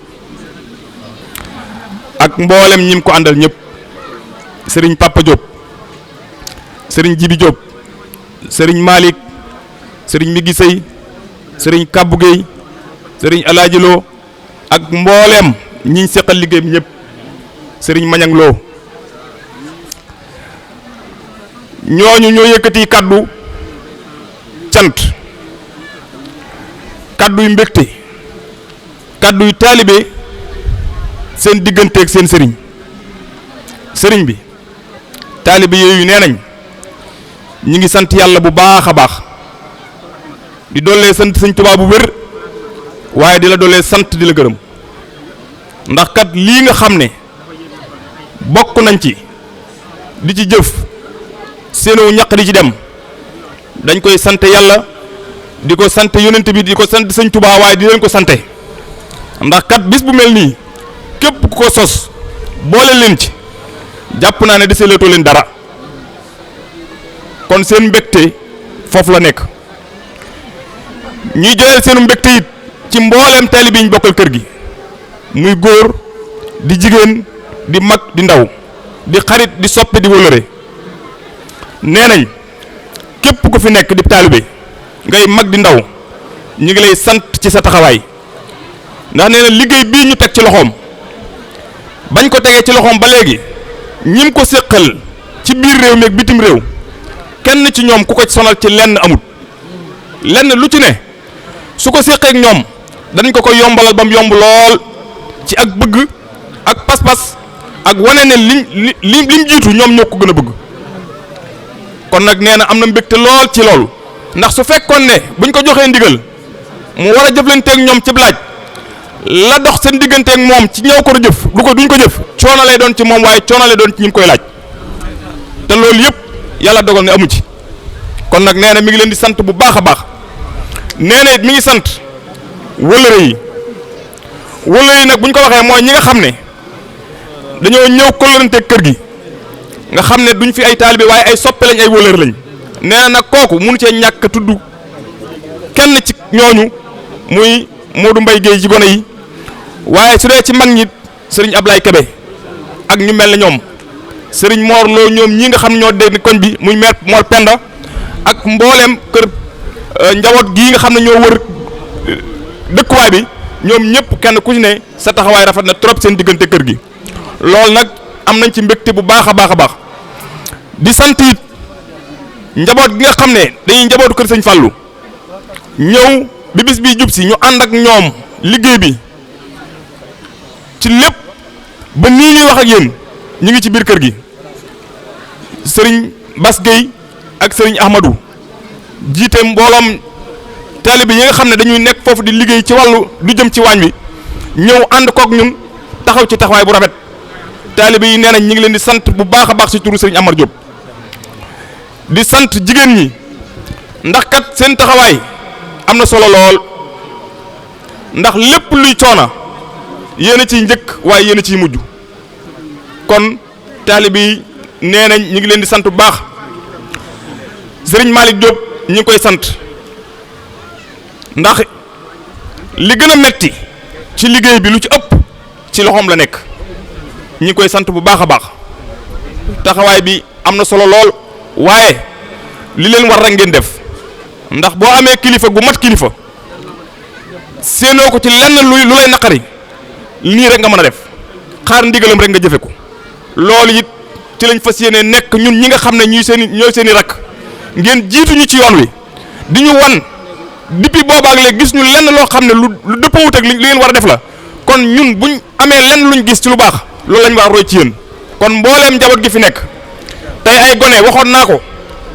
ak mboolem ñim ko àndal ñëpp Serigne Papa Diop Serigne Jibi Diop Serigne Malick Serigne Migi Sey Serigne Kabou Gueye Serigne Alaaji Lo ak mboolem ñiñ seqal liggéey bi ñëpp Serigne Mañang Lo ñooñu ñoo yëkkati kaddu cant kaddu yu mbégte kaddu yu taalibe seen digganteeg seen sëriñ bi taalibe yooyu nee nañ ñi ngi sant yàlla bu baax a baax di dollee sant sëñ Tuubaa bu wér waaye di la dollee sant di la gërëm ndax kat lii nga xam ne bokk nañ ci di ci jëf seenu ñaq di ci dem dañ koy sant yàlla di ko sant yonent bi di ko sant sëñ Tuubaa waaye di leen ko sante ndax kat bis bu mel nii képp ku ko sos boole leen ci jàpp naa ne deseelatoo leen dara kon seen mbégte foofu la nekk ñuy joyal seenu mbégte it ci mbooleem taalibe yi ñu bokkal kër gi muy góor di jigéen di mag di ndaw di xarit di soppe di wóllëre nee nañ képp ku fi nekk di taalibe ngay mag di ndaw ñu ngi lay sant ci sa taxawaay ndax nee na liggéey bii ñu teg ci loxoom bañ ko tegee ci loxoom ba léegi ñim ko séqal ci biir réew mi ak bitim réew kenn ci ñoom ku ko sonal ci lenn amut lenn lu ci ne su ko séqee ak ñoom danañ ko koy yombalal ba mu yomb lool ci ak bëgg ak pas-pas ak wane ne lim jiitu ñoom ñoo ko gën a bëgg kon nag nee na am na mbégte lool ci loolu ndax su fekkoon ne buñ ko joxee ndigal mu war a jëflanteeg ñoom ci laaj la dox seen digganteeg moom ci ñëw ko jëf duñ ko jëf coono lay doon ci moom waaye coono lay doon ci ñi koy laaj te loolu yëpp yàlla dogal ne amu ci kon nag nee na mi ngi leen di sant bu baax a baax nee na it mi ngi sant wëllëre yi nag buñ ko waxee mooy ñi nga xam ne dañoo ñëw kóllëranteeg kër gi nga xam ne duñ fi ay taalibe waaye ay soppe lañ ay wëllëre lañ nee na nag kooku mënu cee ñàkk tudd kenn ci ñooñu muy Modou Mbaye Guèye ci gone yi waaye su dee ci mag ñi sëriñ Ablaye Kebe ak ñu mel ne ñoom sëriñ Mor Lo ñoom ñi nga xam ñoo dégg koñ bi muy maire Mor Penda ak mbooleem kër njaboot gii nga xam ne ñoo wër dëkkuwaay bi ñoom ñëpp kenn ku ci ne sa taxawaay rafet na trop seen diggante kër gi loolu nag am nañ ci mbégte bu baax a baax a baax di sant it njaboot gi nga xam ne dañuy njabootu kër sëñ Fallou ñëw bi bis bi jub si ñu ànd ak ñoom liggéey bi ci lépp ba nii ñuy wax ak yéen ñu ngi ci biir kër gi sëriñ Bas Gueye ak sëriñ Ahmadou jiite mbooloom taalibe yi nga xam ne dañuy nekk foofu di liggéey ci wàllu du jëm ci waañ wi ñëw ànd kook ñun taxaw ci taxawaay bu rafet taalibe yi nee nañ ñu ngi leen di sant bu baax a baax ci turu sëriñ Amar Diop di sant jigéen ñi ndax kat seen taxawaay am na solo lool ndax lépp luy coona yéen a ciy njëkk waaye yéen a ciy mujj kon taalibe yi nee nañ ñu ngi leen di sant bu baax sëriñ Malick Diop ñu ngi koy sant ndax li gën a metti ci liggéey bi lu ci ëpp ci loxoom la nekk ñu ngi koy sant bu baax a baax taxawaay bi am na solo lool waaye li leen war rek ngeen def ndax boo amee kilifa gu mat kilifa séenoo ko ci lenn lu lay naqari nii rek nga mën a def xaar ndigalam rek nga jëfe ko loolu it ci lañ fas yéene nekk ñun ñi nga xam ne ñooy seen i rakk ngeen jiituñu ci yoon wi di ñu wan depuis boobaag léegi gis ñu lenn loo xam ne lu dëppawut ak li ngeen war a def la kon ñun buñ amee lenn luñ gis ci lu baax loolu lañ war a roy ci yéen kon mbooleem njaboot gi fi nekk tey ay gone waxoon naa ko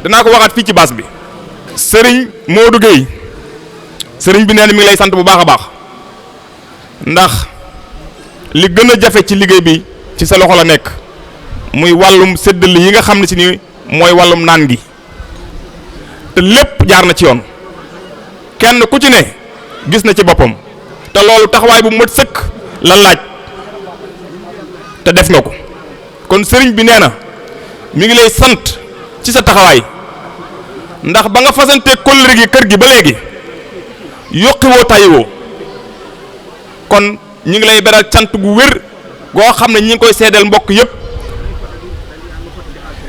danaa ko waxaat fii ci baas bi sëriñ Modou Gueye sëriñ bi nee na mi ngi lay sant bu baax a baax ndax li gën a jafe ci liggéey bi ci sa loxo la nekk muy wàllum séddale yi nga xam ne si ni mooy wàllum naan gi te lépp jaar na ci yoon kenn ku ci ne gis na ci boppam te loolu taxawaay bu mat sëkk la laaj te def nga ko kon sëriñ bi nee na mi ngi lay sant ci sa taxawaay ndax ba nga fasante kóllëre gi kër gi ba léegi yokkiwoo tayiwoo kon ñu ngi lay beral cant gu wér goo xam ne ñi ngi koy seedeel mbokk yépp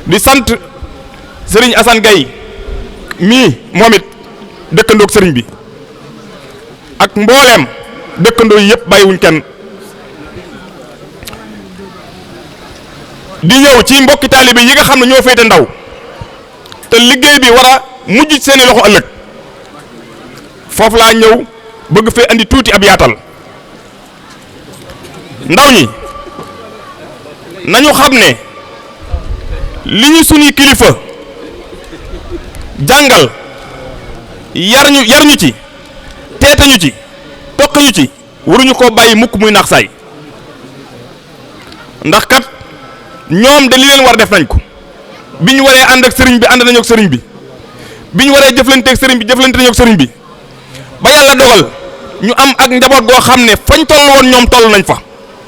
di sant sëriñ Assane Gaye mii moom it dëkkandoog sëriñ bi ak mbooleem dëkkandoo yi yépp bàyyiwuñ kenn di ñëw ci mbokki taalibe yi nga xam ne ñoo féete ndaw te liggéey bi war a mujj seeni loxo ëllëg foofu laa ñëw bëgg fee andi tuuti ab yaatal ndaw ñi nañu xam ne li ñu suñuy kilifa jàngal yar ñu ci teete ñu ci toq ñu ci waruñu koo bàyyi mukk muy naax saay ndax kat ñoom de li leen war def nañ ko bi ñu waree ànd ak sëriñ bi ànd nañu ak sëriñ bi bi ñu waree jëflante ak sëriñ bi jëflante nañu ak sëriñ bi ba yàlla dogal ñu am ak njaboot goo xam ne fañ toll woon ñoom toll nañ fa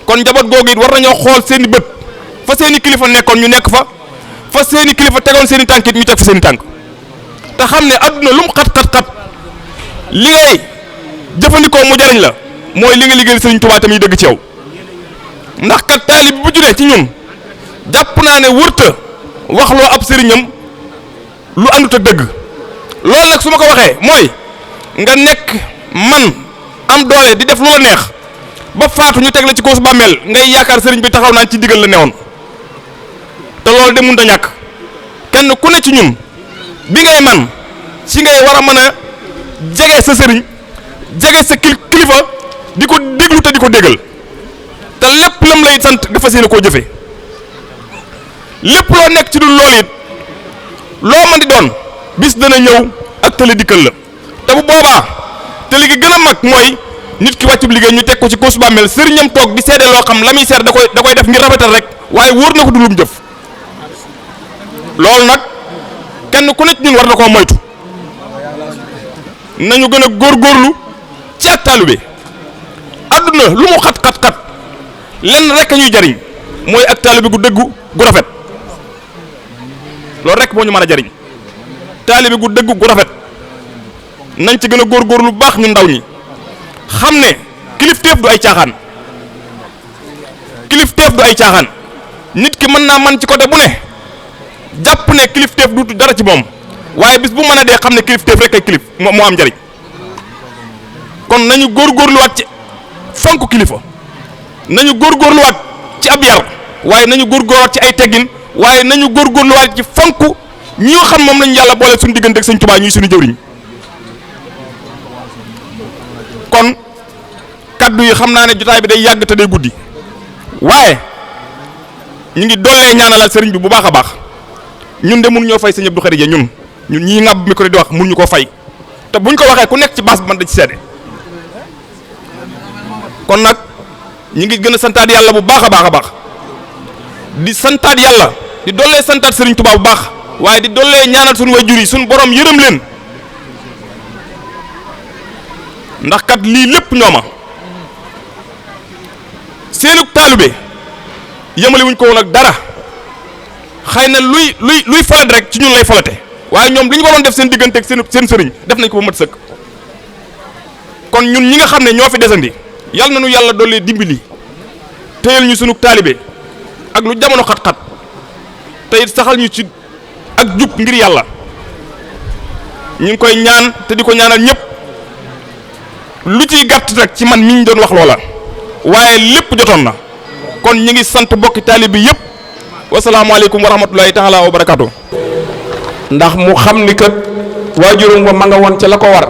kon njaboot googu it war nañoo xool seeni bët fa seeni kilifa nekkoon ñu nekk fa seeni kilifa tegoon seeni tànk it ñu teg fa seeni tànk te xam ne adduna lu mu xat li ngay jëfandikoo mu jariñ la mooy li nga liggéeyal sëriñ Tuubaa tamit dëgg ci yow ndax kat taalib bu junee ci ñun jàpp naa ne wërta waxloo ab sëriñam lu àndut ak dëgg loolu nag su ma ko waxee mooy nga nekk man am doole di def lu la neex ba faatu ñu teg la ci koosu bàmmeel ngay yaakaar sëriñ bi taxaw naan ci digal la newoon te loolu de mënut a ñàkk kenn ku ne ci ñun bi ngay man si ngay war a mën a jege sa sëriñ jege sa kilifa di ko déglu te di ko déggal te lépp lam lay sant dafa seen koo jëfe lépp loo nekk ci dul loolu it loo mën di doon bis dana ñëw ak tële dikkal la te bu boobaa tële gi gën a mag mooy nit ki wàccub liggéey ñu teg ko ci koosu bàmmeel sëriñam toog di seede loo xam la muy seet da koy def ngir rafetal rek waaye wóor na ko du lum jëf loolu nag kenn ku ne ci ñun war na koo moytu nañu gën a góorgóorlu ci ak taalibe àdduna lu mu xat lenn rek a ñuy jariñ mooy ak taalibe gu dëggu gu rafet loolu rek moo ñu mën a jariñ taalibe gu dëggu gu rafet nañ ci gën a góorgóorlu bu baax ñu ndaw ñi xam ne kilifteef du ay caaxaan nit ki mën naa man ci côté bu ne jàpp ne kilifteef du dara ci moom waaye bis bu mën a dee xam ne kilifteef rek ay kilif moo am njariñ kon nañu góorgóorluwaat ci fonk kilifa nañu góorgóorluwaat ci ab yar waaye nañu góorgóorluwaat ci ay teggin waaye nañu góorgóorluwaat ci fonk ñi nga xam moom lañu yàlla boole suñu diggante ak Sëñ Tuubaa ñuy suñu jëwriñ kon kaddu yi xam naa ne jotaay bi day yàgg te day guddi waaye ñu ngi dollee ñaanalal sëriñ bi bu baax a baax ñun de mun ñoo fay Sëñ Abdou Khadija ñun ñii ngàbb micro di wax mun ñu koo fay te buñ ko waxee ku nekk ci baas bi man da ci seede kon nag ñu ngi gën a santaat yàlla bu baax a baax di santaat yàlla di dollee santaat sëriñ Tuubaa bu baax waaye di dollee ñaanal suñu waajur yi suñu borom yërëm leen ndax kat lii lépp ñooma seenu taalibe yemale wuñ ko woon ak dara xëy na luy falat rek ci ñun lay falate waaye ñoom li ñu waroon def seen diggante ak seen sëriñ def nañ ko ba mat sëkk. kon ñun ñi nga xam ne ñoo fi desandi yàlla na nu yàlla dolli dimbali téyel ñu sunu taalibe ak lu jamono xat-xat te it saxal ñu ci ak jub ngir yàlla ñu ngi koy ñaan te di ko ñaanal ñëpp lu ciy gàtt rek ci man mi ñu doon wax loola waaye lépp jotoon na kon ñu ngi sant bokki taalibe yëpp wasalaamaaleykum wa rahmatulahi taala wa barakaatu. ndax mu xam ni kat waajuram ba ma nga woon ca la ko war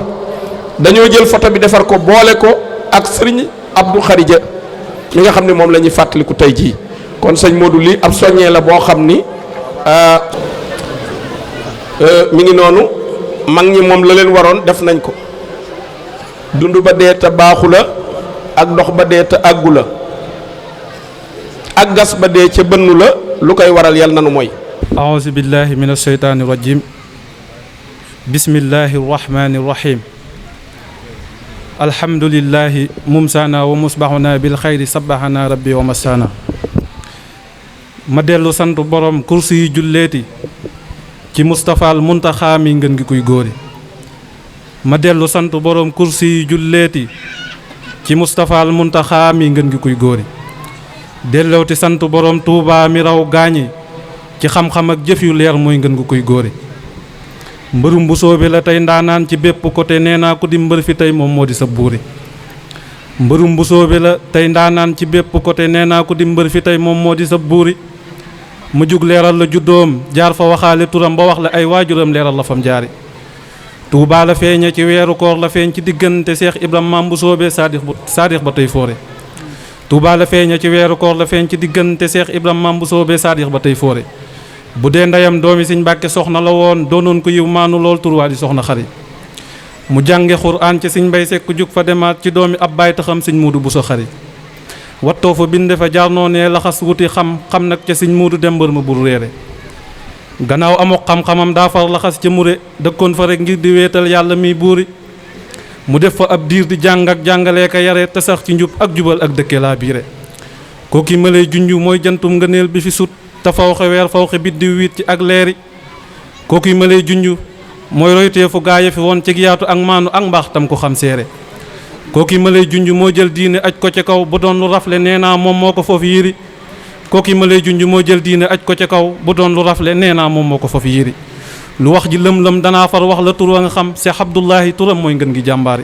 dañoo jël photo bi defar ko boole ko ak sëriñ Abdou Kharija mi nga xam ne moom la ñuy fàttaliku tey jii kon sëñ Modou lii ab soññee la boo xam ni mi ngi noonu mag ñi moom la leen waroon def nañ ko dund ba dee te baaxu la ak dox ba dee te àggu la ak gas ba dee ca bënnu la lu koy waral yal nanu mooy. aouzu billahi min asheytaani rajim bismillahi rahmani rahim alhamdulillahi mumsana wa musbaxuna bil xayri sabaxana rabbi wa masana ma dellu sant borom kursi yi julleeti ci Mustafaal Muntaxa mi ngën gi kuy góori ma dellu sant borom kursi yi julleeti ci Mustafaal Muntaxa mi ngën gi kuy góori dellooti sant borom Tuubaa mi raw gaañi ci xam-xam ak jëf yu leer mooy ngën gi kuy góori mbërum bu soobe la tey ndaanaan ci bépp côté nee naa ko di mbër fi tey moom moo di sa buuri mbërum bu soobe la tey ndaanaan ci bépp côté nee naa ko di mbër fi tey moom moo di sa buuri mu jug leeral la juddoom jaar fa waxaale turam ba wax la ay waajuram leeral la fam jaari Tuubaa la feeñe ci weeru koor la feeñ ci diggante Seex Ibrahima maam bu soobee saadix ba tey foore Tuubaa la feeñe ci weeru koor la feeñ ci diggante Seex Ibrahima maam bu soobee saadix ba tey foore bu dee ndeyam doomi Sëñ Mbàkke soxna la woon doonoon ko yiw maanu lool turwaa di soxna xari mu jànge xuraan ci Sëñ Mbay Sekk jug fa demaat ci doomi ab baay taxam Sëñ Muudu bu so xari wattoo fa binde fa jaar noo ne laxas wuti xam nag ca Sëñ Muudu dem mbër ma bur réere gannaaw amok xam-xamam daa far laxas ca mure dëkkoon fa rek ngir di weetal yàlla miy buuri mu def fa ab diir di jàng ak jàngalee ka yare te sax ci njub ak jubal ak dëkke laa biire kooki ma lay junj mooy jantum ngëneel bi fi sut te fawxe weer fawxe biddiw wiit ci ak leeri kooki ma lay junj mooy royteefu gaaya fi woon ci yaatu ak maanu ak mbaax tam ko xam seere kooki ma lay junj moo jël diine aj ko ca kaw bu doon lu rafle nee naa moom moo ko foofu yiri kooki ma lay junj moo jël diine aj ko ca kaw bu doon lu rafle nee naa moom moo ko foofu yiri lu wax ji lëm-lëm danaa far wax la tur wa nga xam Seex Abdullahi turam mooy ngën gi jàmbaari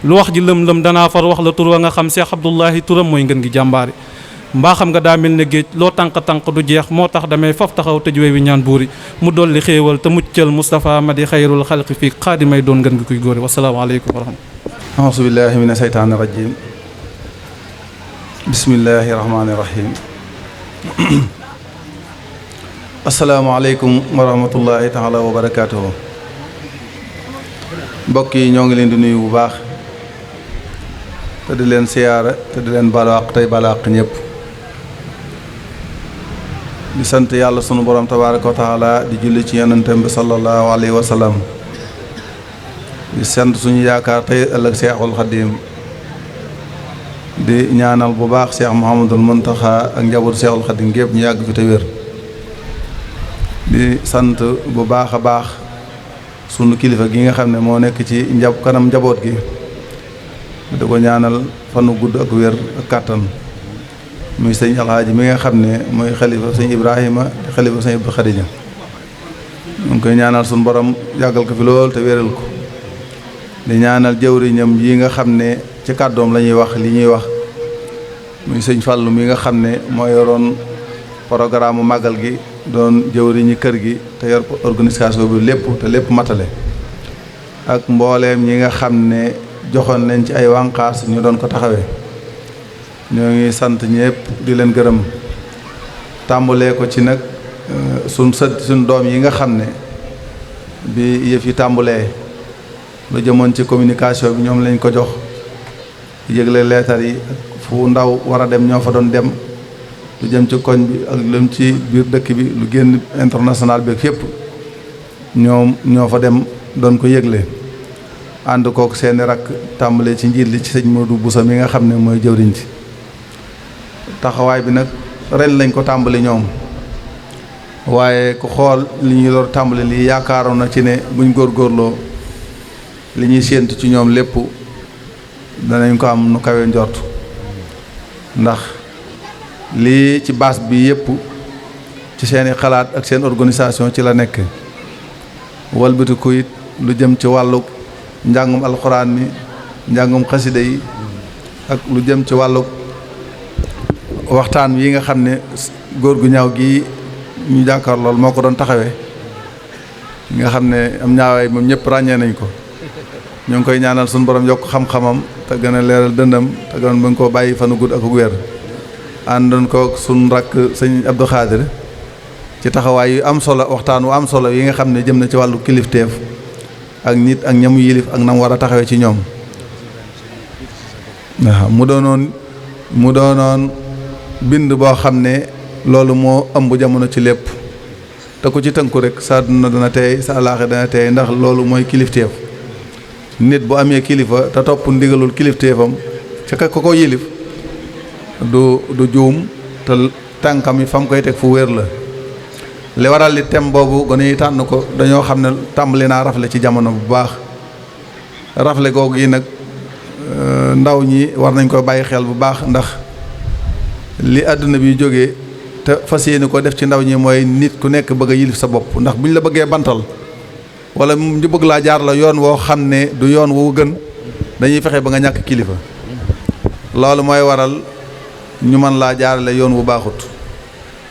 lu wax ji lëm-lëm danaa far wax la tur wa nga xam Seex Abdullahi turam mooy ngën gi jàmbaari mbaa xam nga daa mel ne géej loo tànk-tànk du jeex moo tax damay faf taxaw tëj wey wi ñaan buuri mu dolli xéewal te muccal Moustapha ma di xayrul xalqi fii xaadimay doon ngën gi kuy góori wasalaamaaleykum wa rahmatulah auzu billahi mina seytaani rajim bismillahi rahmaani rahim asalaamaaleykum wa rahmatullahi taala wa barakaatuhu mbokk yi ñoo ngi leen di nuyu bu baax te di leen siyaara te di leen balaax tey balaax ñëpp di sant yàlla sunu borom tabaaraka wa taala di julli ci yonentam bi sallallahu alayhi wa sallam di sant suñu yaakaar tey ëllëg Seexul Xadiim di ñaanal bu baax Seex Muhammadul Muntaxa ak njabootu Seexul Xadiim gépp ñu yàgg fi te wér di sant bu baax a baax sunu kilifa gi nga xam ne moo nekk ci kanam njaboot gi di ko ñaanal fanu gudd ak wér ak kàttan muy sëñ alxaaji mi nga xam ne mooy xalifa sëñ Ibrahima di xalifa sëñ Abdou Khadija ñu ngi koy ñaanal sunu borom yàggal ko fi lool te wéral ko di ñaanal jëwriñam yi nga xam ne ci kàddoom la ñuy wax li ñuy wax muy sëñ Fàllu mi nga xam ne moo yoroon programme màggal gi doon jëwriñi kër gi te yor organisation bi lépp te lépp matale ak mbooleem ñi nga xam ne joxoon nañ ci ay wànqaas ñu doon ko taxawee ñoo ngi sant ñëpp di leen gërëm tàmbalee ko ci nag suñ doom yi nga xam ne bi yëf yi tàmbalee lu jëmoon ci communication bi ñoom lañ ko jox yëgle leetar yi fu ndaw war a dem ñoo fa doon dem lu jëm ci koñ bi ak lu ci biir dëkk bi lu génn international bi fépp ñoo fa dem doon ko yëgle ànd kook seeni rakk tàmbalee ci njiit li ci sëñ Modou Boussa mi nga xam ne mooy jëwriñ ci taxawaay bi nag ren lañ ko tàmbali ñoom waaye ku xool li ñuy door tàmbali lii yaakaaroon na ci ne buñ góorgóorloo li ñuy séentu ci ñoom lépp danañ ko am nu kawe njort ndax lii ci baas bi yépp ci seeni xalaat ak seen organisation ci la nekk walbatiku it lu jëm ci wàllu njàngum alxuraan mi njàngum xasida yi ak lu jëm ci wàllu waxtaan yi nga xam ne góor gu ñaaw gi ñu jàkkaar lool moo ko doon taxawee nga xam ne am ñaawaay moom ñëpp ràññee nañ ko ñu ngi koy ñaanal suñu borom yokk xam-xamam te gën a leeral dëndam te gën ba nga koo bàyyi fanu gudd ak wér àndoon ko suñ rakk sëñ Abdou Khadir ci taxawaay yu am solo waxtaan wu am solo yi nga xam ne jëm na ci wàllu kilifteef ak nit ak ñamu yilif ak nam war a taxawee ci ñoom waaw mu doonoon bind boo xam ne loolu moo ëmb jamono ci lépp te ku ci tënku rek sa duna dana teey sa alaaxe dana teey ndax loolu mooy kilifteef nit bu amee kilifa te topp ndigalul kilifteefam ca ko yilif du juum te tànkam yi fa mu koy teg fu wér la li waral li tem boobu gone yi tànn ko dañoo xam ne tàmbali naa rafle ci jamono bu baax rafle googu yi nag ndaw ñi war nañ ko bàyyi xel bu baax ndax li àdduna bi jógee te fas yéene ko def ci ndaw ñi mooy nit ku nekk bëgg a yilif sa bopp ndax bu ñu la bëggee bantal wala ñu bëgg laa jaar la yoon woo xam ne du yoon wu gën dañuy fexe ba nga ñàkk kilifa loolu mooy waral ñu mën laa jaarale yoon wu baaxut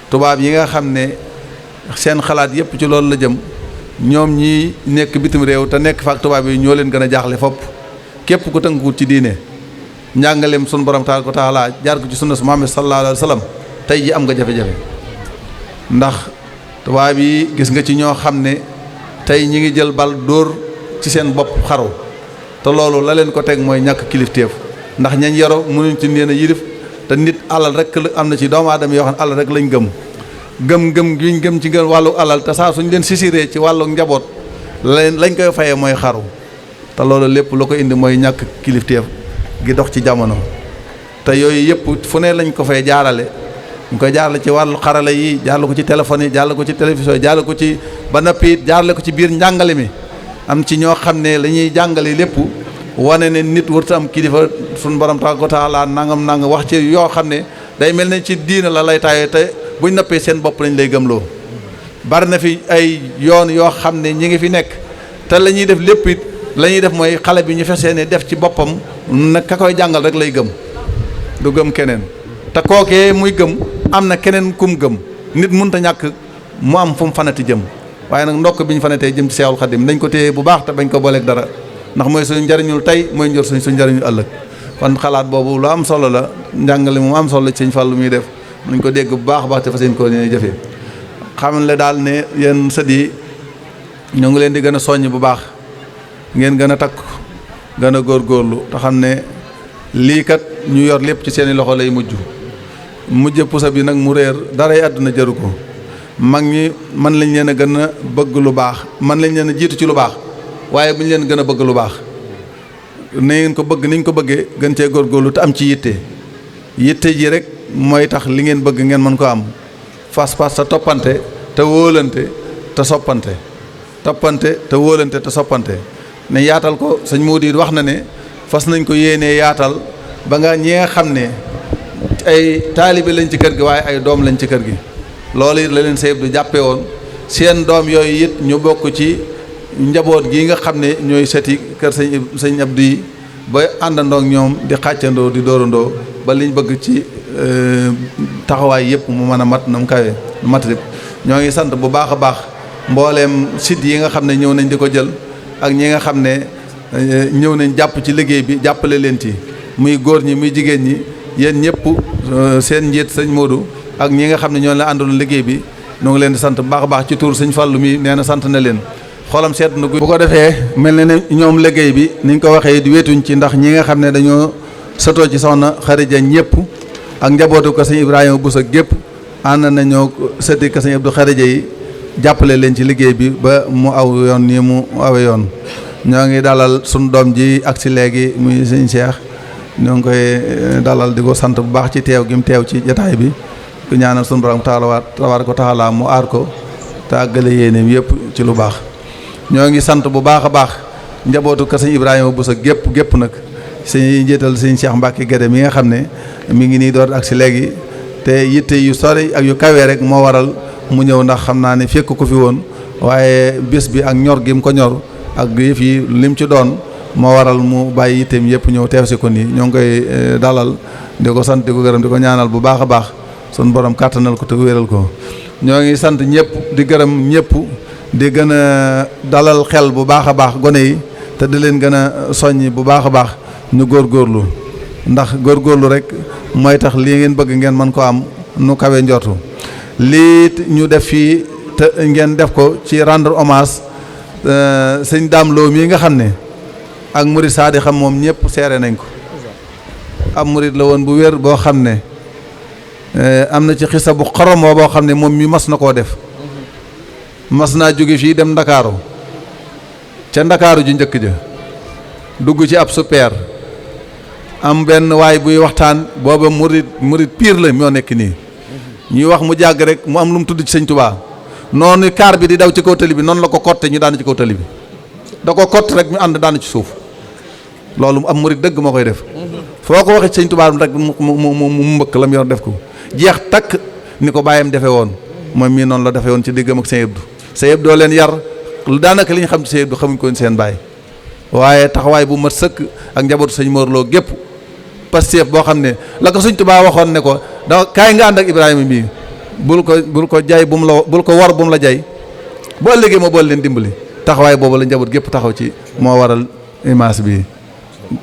tubaab yi nga xam ne seen xalaat yépp ci loolu la jëm ñoom ñi nekk bitim réew te nekk fa ak tubaab yi ñoo leen gën a jaaxle fopp képp ku tënkuwut ci diine njàngaleem sunu borom taal ko taala jaar ko ci sunna su Muhammad sallallahu alayhi wa sallam tey ji am nga jafe-jafe ndax tubaab yi gis nga ci ñoo xam ne tey ñi ngi jël bal dóor ci seen bopp xaru te loolu la leen ko teg mooy ñàkk kilifteef ndax ñañ yaro mënuñ ci leen a yilif te nit alal rek am na ci doomu aadama yoo xam ne alal rek lañ gëm giñ gëm ci wàllu alal te saa suñ leen sisiree ci wàllu njaboot lañ koy fayee mooy xaru te loolu lépp lu ko indi mooy ñàkk kilifteef gi dox ci jamono te yooyu yëpp fu ne lañ ko fay jaarale ñu koy jaarale ci wàllu xarala yi jaarale ko ci téléphone yi jaarale ko ci télévision yi jaarale ko ci ba noppi it jaarale ko ci biir njàngale mi am ci ñoo xam ne la ñuy jàngale lépp wane ne nit warta am kilifa suñu borom tabaaraka wa taala nangam wax ci yoo xam ne day mel ne ci diina la lay taayee te buñ noppee seen bopp lañ lay gëmloo bari na fi ay yoon yoo xam ne ñi ngi fi nekk te la ñuy def lépp it la ñuy def mooy xale bi ñu fesee ne def ci boppam nag ka koy jàngal rek lay gëm du gëm keneen te kookee muy gëm am na keneen kum gëm nit mënut a ñàkk mu am fu mu fanati jëm waaye nag ndokk bi ñu fanatee jëm ci Seexul Xadim dañ ko téye bu baax te bañ ko booleeg dara ndax mooy suñu njariñul tey mooy njor suñu njariñul ëllëg kon xalaat boobu lu am solo la njàngale mu am solo ci Sëñ Fallu muy def nañ ko dégg bu baax a baax te fas yéene ko ne jëfee xam le daal ne yéen sët yi ñoo ngi leen di gën a soññ bu baax ngeen gën a takk gën a góorgóorlu te xam ne lii kat ñu yor lépp ci seeni loxo lay mujj pusa bi nag mu réer daray àdduna jëru ko mag ñi man lañ leen a gën a bëgg lu baax man lañ leen a jiitu ci lu baax waaye bu ñu leen gën a bëgg lu baax na ngeen ko bëgg niñ ko bëggee gën cee góorgóorlu te am ci yitte ji rek mooy tax li ngeen bëgg ngeen mën ko am fas-fas te toppante te wóolante te soppante te wóolante te soppante ne yaatal ko sëñ Modou wax na ne fas nañ ko yéenee yaatal ba nga ñi nga xam ne ay taalibe lañ ci kër gi waaye ay doom lañ ci kër gi loolu it la leen Sëñ Abdu jàppe woon seen doom yooyu it ñu bokk ci njaboot gi nga xam ne ñooy seti kër sëñ Abdu yi ba àndandoo ak ñoom di xàccandoo di dóorandoo ba liñ bëgg ci taxawaay yëpp mu mën a mat na mu kawe mat lépp ñoo ngi sant bu baax a baax mbooleem site yi nga xam ne ñëw nañ di ko jël ak ñi nga xam ne ñëw nañ jàpp ci liggéey bi jàppale leen ci muy góor ñi muy jigéen ñi yéen ñëpp seen njiit sëñ Modou ak ñi nga xam ne ñoo la àndoon liggéey bi ñoo ngi leen di sant bu baax a baax ci tur sëñ Fallu mi nee na sant na leen xolam seet na bu ko defee mel na ne ñoom liggéey bi niñ ko waxee di wetuñ ci ndax ñi nga xam ne dañoo sotoo ci soxna Xarija ñëpp ak njabootu ko sëñ Ibrahima Bousso gépp ànd nañoo sëti ko sëñ Abdou Xarija yi jàppale leen ci liggéey bi ba mu aw yoon nii mu awe yoon ñoo ngi dalal suñu doom ji ak si léegi muy sëñ Cheikh ñoo ngi koy dalal di ko sant bu baax ci teew gi mu teew ci jataay bi ku ñaanal sunu borom tabaaraka wa taala mu aar ko te àggale yéeneem yëpp ci lu baax. ñoo ngi sant bu baax a baax njabootu kër sëñ Ibrahima Bousso gépp nag sëñ njiital sëñ Cheikh Mbacke Guédé mi nga xam ne mi ngi nii door ak si léegi te yitte yu sori ak yu kawee rek moo waral mu ñëw ndax xam naa ne fekk ko fi woon waaye bés bi ak ñor gi mu ko ñor ak yëf yi lim ci doon moo waral mu bàyyi yitteem yëpp ñëw teew si ko nii ñoo ngi koy dalal di ko sant di ko gërëm di ko ñaanal bu baax a baax sun borom kàttanal ko te wéral ko. ñoo ngi sant ñëpp di gërëm ñëpp di gën a dalal xel bu baax a baax gone yi te di leen gën a soññ bu baax a baax ñu góorgóorlu ndax góorgóorlu rek mooy tax lii ngeen bëgg ngeen mën ko am nu kawe njortu. lii ñu def fii te ngeen def ko ci rendre hommage sëñ Dame Lo mii nga xam ne ak murid saadi xam moom ñëpp seere nañ ko ab murid la woon bu wér boo xam ne am na ci xisa bu xoromoo boo xam ne moom mi mas na koo def. mas naa jóge fii dem ndakaaru ca ndakaaru ju njëkk ja dugg ci ab super am benn waay buy waxtaan booba murid piir la moo nekk nii ñuy wax mu jàgg rek mu am lu mu tudd ci sëñ Tuubaa noonu kaar bi di daw ci kaw tali bi noonu la ko kotte ñu daan ci kaw tali bi da ko kott rek ñu ànd daan ci suuf loolu am murid dëgg moo koy def foo ko waxee ci sëñ Tuubaa rek mu mbëkk la mu yor def ko jeex takk ni ko bàyyam defe woon moom mii noonu la defe woon ci diggam ak sëñ Abdou sëñ Abdou doo leen yar daanaka li ñu xam ci sëñ Abdou xamuñ ko seen baay waaye taxawaay bu mat sëkk ak njabootu sëñ Mor Lo gépp Pastef boo xam ne la ko sëñ Tuubaa waxoon ne ko da kaay nga ànd ak Ibrahima mii bul ko jay bul ko war bu mu la jay bu ëllëgee ma bool leen dimbali taxawaay boobu la njaboot gépp taxaw ci moo waral image bi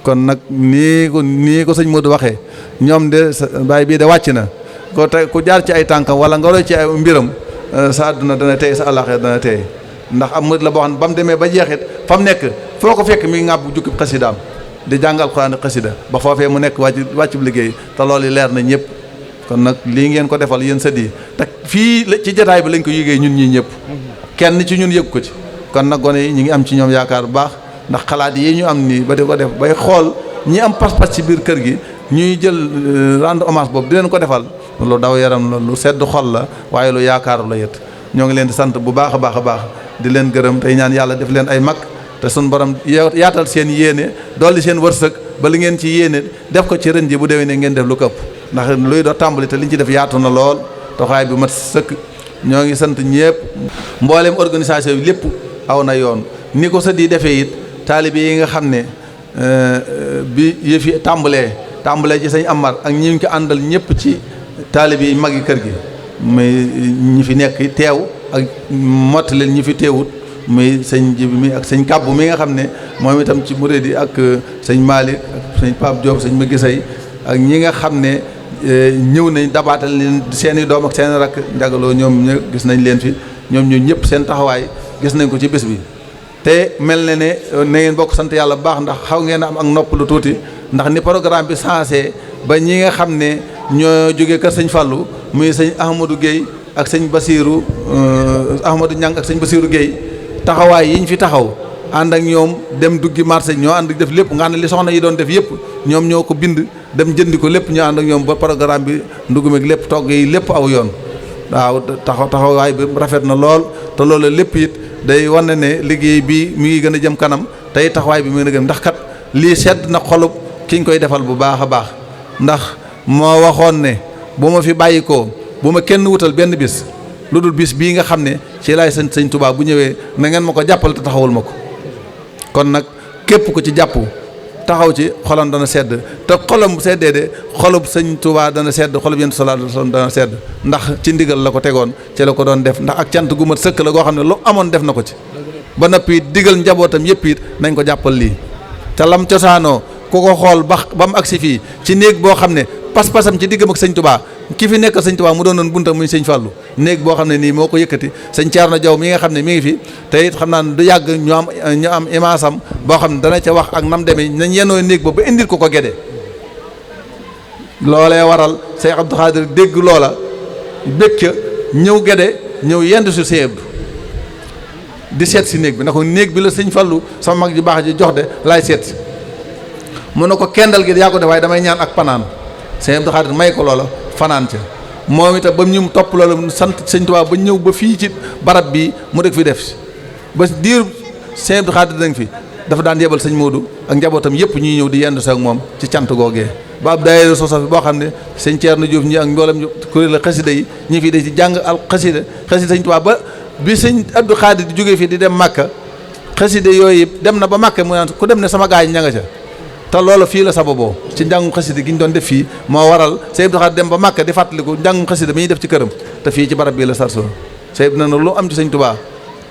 kon nag nii ko sëñ Modou waxee ñoom de baay bii de wàcc na ko tey ku jaar ci ay tànkam wala nga roy ci ay mbiram sa àdduna dana tey sa àllaaxira dana tey ndax am murid la boo xam ne ba mu demee ba jeexit fa mu nekk foo ko fekk mi ŋàbb jukki xasidaam di jàng alxuraan xasida ba foofee mu nekk wàcc bu liggéey te loolu leer na ñëpp kon nag lii ngeen ko defal yéen sët yi te fii ci jataay bi lañ ko yëgee ñun ñii ñëpp kenn ci ñun yëg ko ci kon nag gone yi ñu ngi am ci ñoom yaakaar bu baax ndax xalaat yi ñu am nii ba di ko def bay xool ñi am pas-pas ci biir kër gi ñuy jël rendre hommage boobu di leen ko defal lu daw yaram la lu sedd xol la waaye lu yaakaaru la yët ñoo ngi leen di sant bu baax a baax a baax di leen gërëm tey ñaan yàlla def leen ay mag te suñ borom yaatal seen yéene dolli seen wërsëg ba li ngeen ci yéene def ko ci ren ji bu déwénee ngeen def lu këpp ndax luy doo tàmbali te liñ ci def yaatu na lool taxawaay bi mat sëkk ñoo ngi sant ñëpp mboolem organisation bi lépp aw na yoon ni ko sa di defee it taalibe yi nga xam ne bi yëf yi tàmbalee ci sëñ Amar ak ñi ko àndal ñëpp ci taalibe yi mag yi kër gi muy ñi fi nekk teew ak mottali ñi fi teewut muy sëñ Jibi mi ak sëñ Kàbbu mi nga xam ne moom itam ci murid yi ak sëñ Malick ak sëñ Pape Diop sëñ Magisay ak ñi nga xam ne ñëw nañ dabaatal leen seen i doom ak seen i rakk njagaloo ñoom ñu gis nañ leen fi ñoom ñu ñëpp seen taxawaay gis nañ ko ci bés bi te mel na ne na ngeen bokk sant yàlla bu baax ndax xaw ngeen am ak nopp lu tuuti ndax ni programme bi changé ba ñi nga xam ne ñoo jógee kër sëñ Fallou muy sëñ Ahmadou Guèye ak sëñ Basirou Ahmadou Niang ak sëñ Basirou Guèye taxawaay yi ñu fi taxaw ànd ak ñoom dem duggi marché ñoo ànd def lépp nga ànd li soxna yi doon def yëpp ñoom ñoo ko bind dem jëndi ko lépp ñu ànd ak ñoom ba programme bi ndugg meeg lépp togg yi lépp aw yoon waaw taxawaay bi rafet na lool te loolu lépp it day wane ne liggéey bi mi ngi gën a jëm kanam tey taxawaay bi mu ngi gën ndax kat lii sedd na xolub ki ñu koy defal bu baax a baax ndax moo waxoon ne bu ma fi bàyyi ko bu ma kenn wutal benn bis lu dul bis bii nga xam ne ci laay sant sëñ Touba bu ñëwee na ngeen ma ko jàppal te taxawul ma ko kon nag képp ku ci jàpp taxaw ci xolam dana sedd te xolam seddee de xolub sëñ Touba dana sedd xolub yent sallallahu alayhi wasallam dana sedd ndax ci ndigal la ko tegoon ci la ko doon def ndax ak cant gu mat sëkk la goo xam ne lu amoon def na ko ci ba noppi digal njabootam yëpp it nañ ko jàppal lii te lam cosaanoo ku ko xool ba mu agsi fii ci néeg boo xam ne pas-pasam ci diggam ak sëñ Touba ki fi nekk sëñ Touba mu doonoon buntam muy sëñ Fallou néeg boo xam ne nii moo ko yëkkati sëñ Thierno Diaw mi nga xam ne mi ngi fi te it xam naa ne du yàgg ñu am imaasam boo xam ne dana ca wax ak nam demee nañ yenoo néeg ba indil ko Gédé loolee waral Cheikh Abdou Khadir dégg loola bég ca ñëw Gédé ñëw yend su Sëñ Abdou di seet si néeg bi na ko néeg bi la sëñ Fallou sama mag ji baax ji jox de laay seet si mu ne ko kendal gi yaa ko def waaye damay ñaan ak panaan sëñ Abdou Khadir may ko loola fanaan ca moom itam ba ñu topp loola sant sëñ Tuubaa ba ñëw ba fii ci barab bi mu dëkk fi def si ba diir sëñ Abdou Khadir dañ fi dafa daan yebal sëñ Modou ak njabootam yëpp ñuy ñëw di yendu ak moom ci cant googee ba ab daayira soso fi boo xam ne sëñ Thierno Diouf ñi ak mboolem kuréel xasida yi ñi fi de ci jàng al xasida sëñ Tuubaa ba bi sëñ Abdou Khadir di jógee fii di dem Màkka xasida yooyu dem na ba Màkka mu naan ku dem ne sama gaay ña nga ca te loolu fii la sababoo ci njàngum xasida gi ñu doon def fii moo waral sëñ Abdou Khadir dem ba Màkka di fàttaliku njàngum xasida mi ñuy def ci këram te fii ci barab bii la sarso sëñ na lu am ci sëñ Tuubaa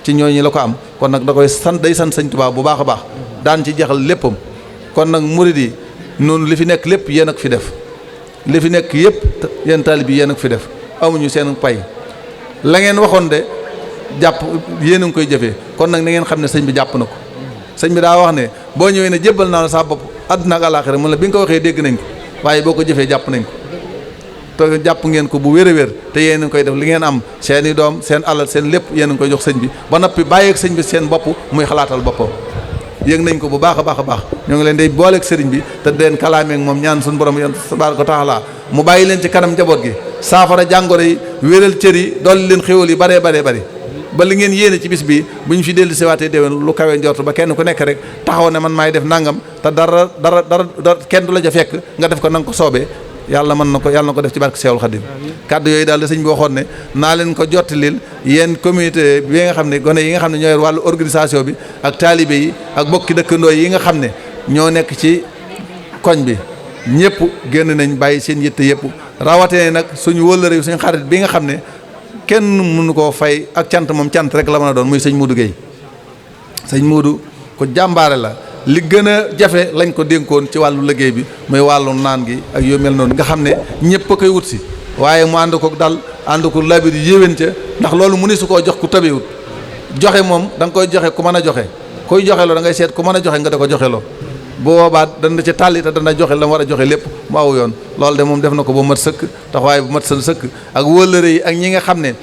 ci ñooñu la ko am kon nag da koy sant day sant sëñ Tuubaa bu baax a baax daan ci jeexal léppam kon nag murid yi noonu li fi nekk lépp yéen ak fi def li fi nekk yëpp yéen taalib yi yéen ak fi def amuñu seen pay la ngeen waxoon de jàpp yéen a ngi koy jëfee kon nag na ngeen xam ne sëñ bi jàpp na ko sëñ bi daa wax ne boo ñëwee ne jébbal naa la sa bopp àdduna ak àllaaxira mun la bi nga ko waxee dégg nañ ko waaye boo ko jëfee jàpp nañ ko te jàpp ngeen ko bu wér a wér te yéen a ngi koy def li ngeen am seen i doom seen alal seen lépp yéen a ngi koy jox sëñ bi ba noppi bàyyeeg sëñ bi seen bopp muy xalaatal boppam yëg nañ ko bu baax a baax a baax ñoo ngi leen day booleeg sëriñ bi te den kalaameeg moom ñaan suñu borom yon tabaaraka wa taala mu bàyyi leen ci kanam njaboot gi saafara jàngoro yi wéral cër yi dolli leen xéwal yi baree bari ba li ngeen yéene ci bis bi bu ñu fi dellu siwaatee déwén lu kawe njort ba kenn ku nekk rek taxaw ne man maay def nangam te dara kenn du la ja fekk nga def ko na nga ko soobee yàlla mën na ko yàlla na ko def ci barke Seexul Xadim kàddu yooyu daal la sëñ bi waxoon ne naa leen ko jottalil yéen communauté bi nga xam ne gone yi nga xam ne ñooy wàllu organisation bi ak taalibe yi ak bokki dëkkandoo yi nga xam ne ñoo nekk ci koñ bi ñëpp génn nañ bàyyi seen yitte yëpp rawatee nag suñu wëllëre suñu xarit bi nga xam ne kenn mënu koo fay ak cant moom cant rek la mën a doon muy sëñ Modou Guèye sëñ Modou ko jàmbaare la li gën a jafe lañ ko dénkoon ci wàllu liggéey bi muy wàllu naan gi ak yu mel noonu nga xam ne ñëpp a koy wut si waaye mu ànd ko dal ànd ko labir yéwén ca ndax loolu mu ni su koo jox ku tabewut joxe moom da nga koy joxe ku mën a joxe kuy joxe loo da ngay seet ku mën a joxe nga da ko joxe loo bu boobaa dana ca tàlli te dana joxe la mu war a joxe lépp mu aw yoon loolu de moom def na ko ba mat sëkk taxawaay bu mat sëkk ak wëllëre yi ak ñi nga xam ne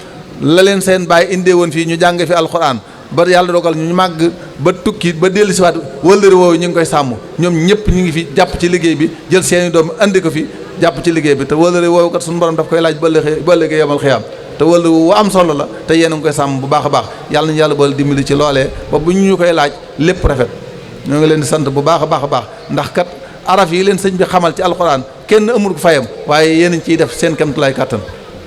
la leen seen baay indee woon fii ñu jàng fi alxuraan ba yàlla dogal ñu màgg ba tukki ba dellu siwaat wëllëre woowu ñu ngi koy sàmm ñoom ñëpp ñu ngi fi jàpp ci liggéey bi jël seeni doom andi ko fi jàpp ci liggéey bi te wëllëre woowu kat suñu borom daf koy laaj ba léegi yemal xiyaam te wëllëre wu am solo la te yéen a ngi koy sàmm bu baax a baax yàlla nañu yàlla boole dimbali ci loolee ba bu ñu koy laaj lépp rafet ñoo ngi leen di sant bu baax a baax a baax ndax kat araf yi leen sëñ bi xamal ci alxuraan kenn amul ko fayam waaye yéen a ciy def seen kamtulaay kàttan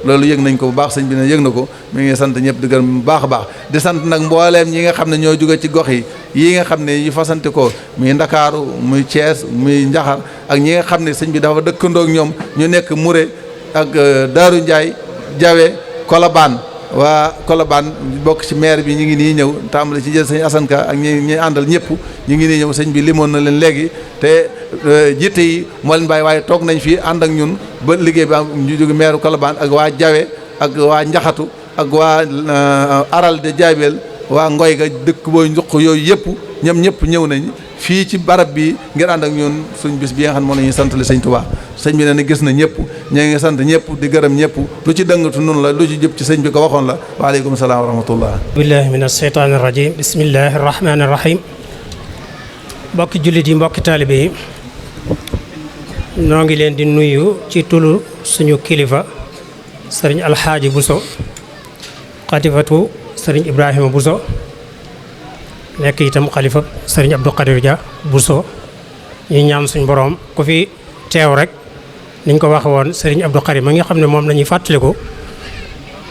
loolu yëg nañ ko bu baax sëñ bi ne yëg na ko mi ngi sant ñëpp di gërëm bu baax a baax di sant nag mbooleem ñi nga xam ne ñoo jóge ci gox yi nga xam ne yu fasante ko muy Ndakaaru muy Thiès muy Njaxar ak ñi nga xam ne sëñ bi dafa dëkkandoo ak ñoom ñu nekk Muré ak Daaru Njaay Jawe Kolobaan waa Kolobaan bokk ci maire bi ñu ngi nii ñëw tàmbali ci jël sëñ Assane Ka ak ñi àndal ñëpp ñu ngi nii ñëw sëñ bi limoon na leen léegi te jiite yi moo leen bàyyi waaye toog nañ fii ànd ak ñun ba liggéey bi am ñu jóge maire Kolobaan ak waa Jawe ak waa Njaxatu ak waa Aral de Jaabel waa Ngoy ga dëkk booy njuq yooyu yëpp ñoom ñëpp ñëw nañ fii ci barab bi ngir ànd ak ñun suñ bis bi nga xam ne moom la ñuy santale sëñ Tuubaa sëñ bi ne na gis na ñëpp ñoo ngi sant ñëpp di gërëm ñëpp lu ci dëngatu noonu la lu ci jëpp ci sëñ bi ko waxoon la waaleykum salaam wa rahmatullah billahi min asheytaani irrajim bismillahi irrahmani irrahim mbokki jullit yi mbokki taalibe yi noo ngi leen di nuyu ci tulu suñu kilifa sëriñ alxaaji Buso xalifatu sëriñ Ibrahima Buso nekk itam xalifa sëriñ Abdou Khadir Dia Buso ñu ñaan suñ boroom ku fi teew rek niñ ko waxe woon sëriñ Abdou Khadir ma nga xam ne moom la ñuy fàttaliku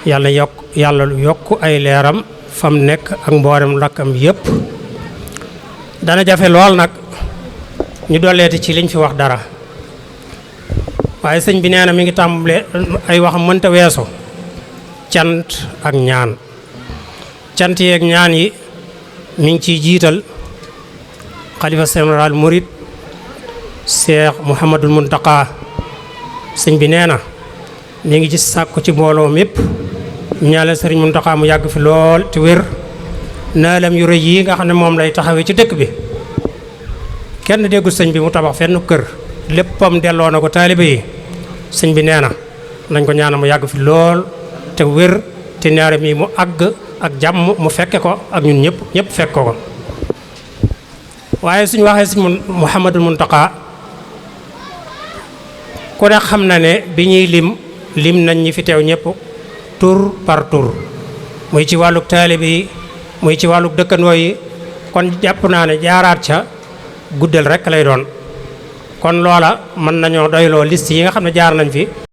yàlla yokk ay leeram fam nekk ak mboolem lakkam yépp dana jafe lool nag ñu dolleeti ci liñ fi wax dara waaye sëñ bi nee na mi ngi tàmbale ay waxam mënta weesu cant ak ñaan cant yeeg ñaan yi mi ngi ciy jiital xalifa général Mouride Cheikh Mouhamadul Mountakha sëñ bi nee na mi ngi ci sàkku ci mbooloo mépp ñaanal sëriñ Mountakha mu yàgg fi lool te wér naalam yu rëy yi nga xam ne moom lay taxawee ci dëkk bi kenn déggul sëñ bi mu tabax fenn kër léppam delloo na ko taalibe yi sëñ bi nee na nañ ko ñaanal mu yàgg fi lool te wér te ñaare mii mu àgg ak jàmm mu fekke ko ak ñun ñëpp fekk ko waaye suñu waxee sëñ Mouhamadul Mountakha ku ne xam na ne bi ñuy lim nañ ñi fi teew ñëpp tour par tour muy ci wàlluk taalibe yi muy ci wàlluk dëkkandoo yi kon jàpp naa ne jaaraat ca guddal rek lay doon kon loola mën nañoo doyloo liste yi nga xam ne jaar nañ fi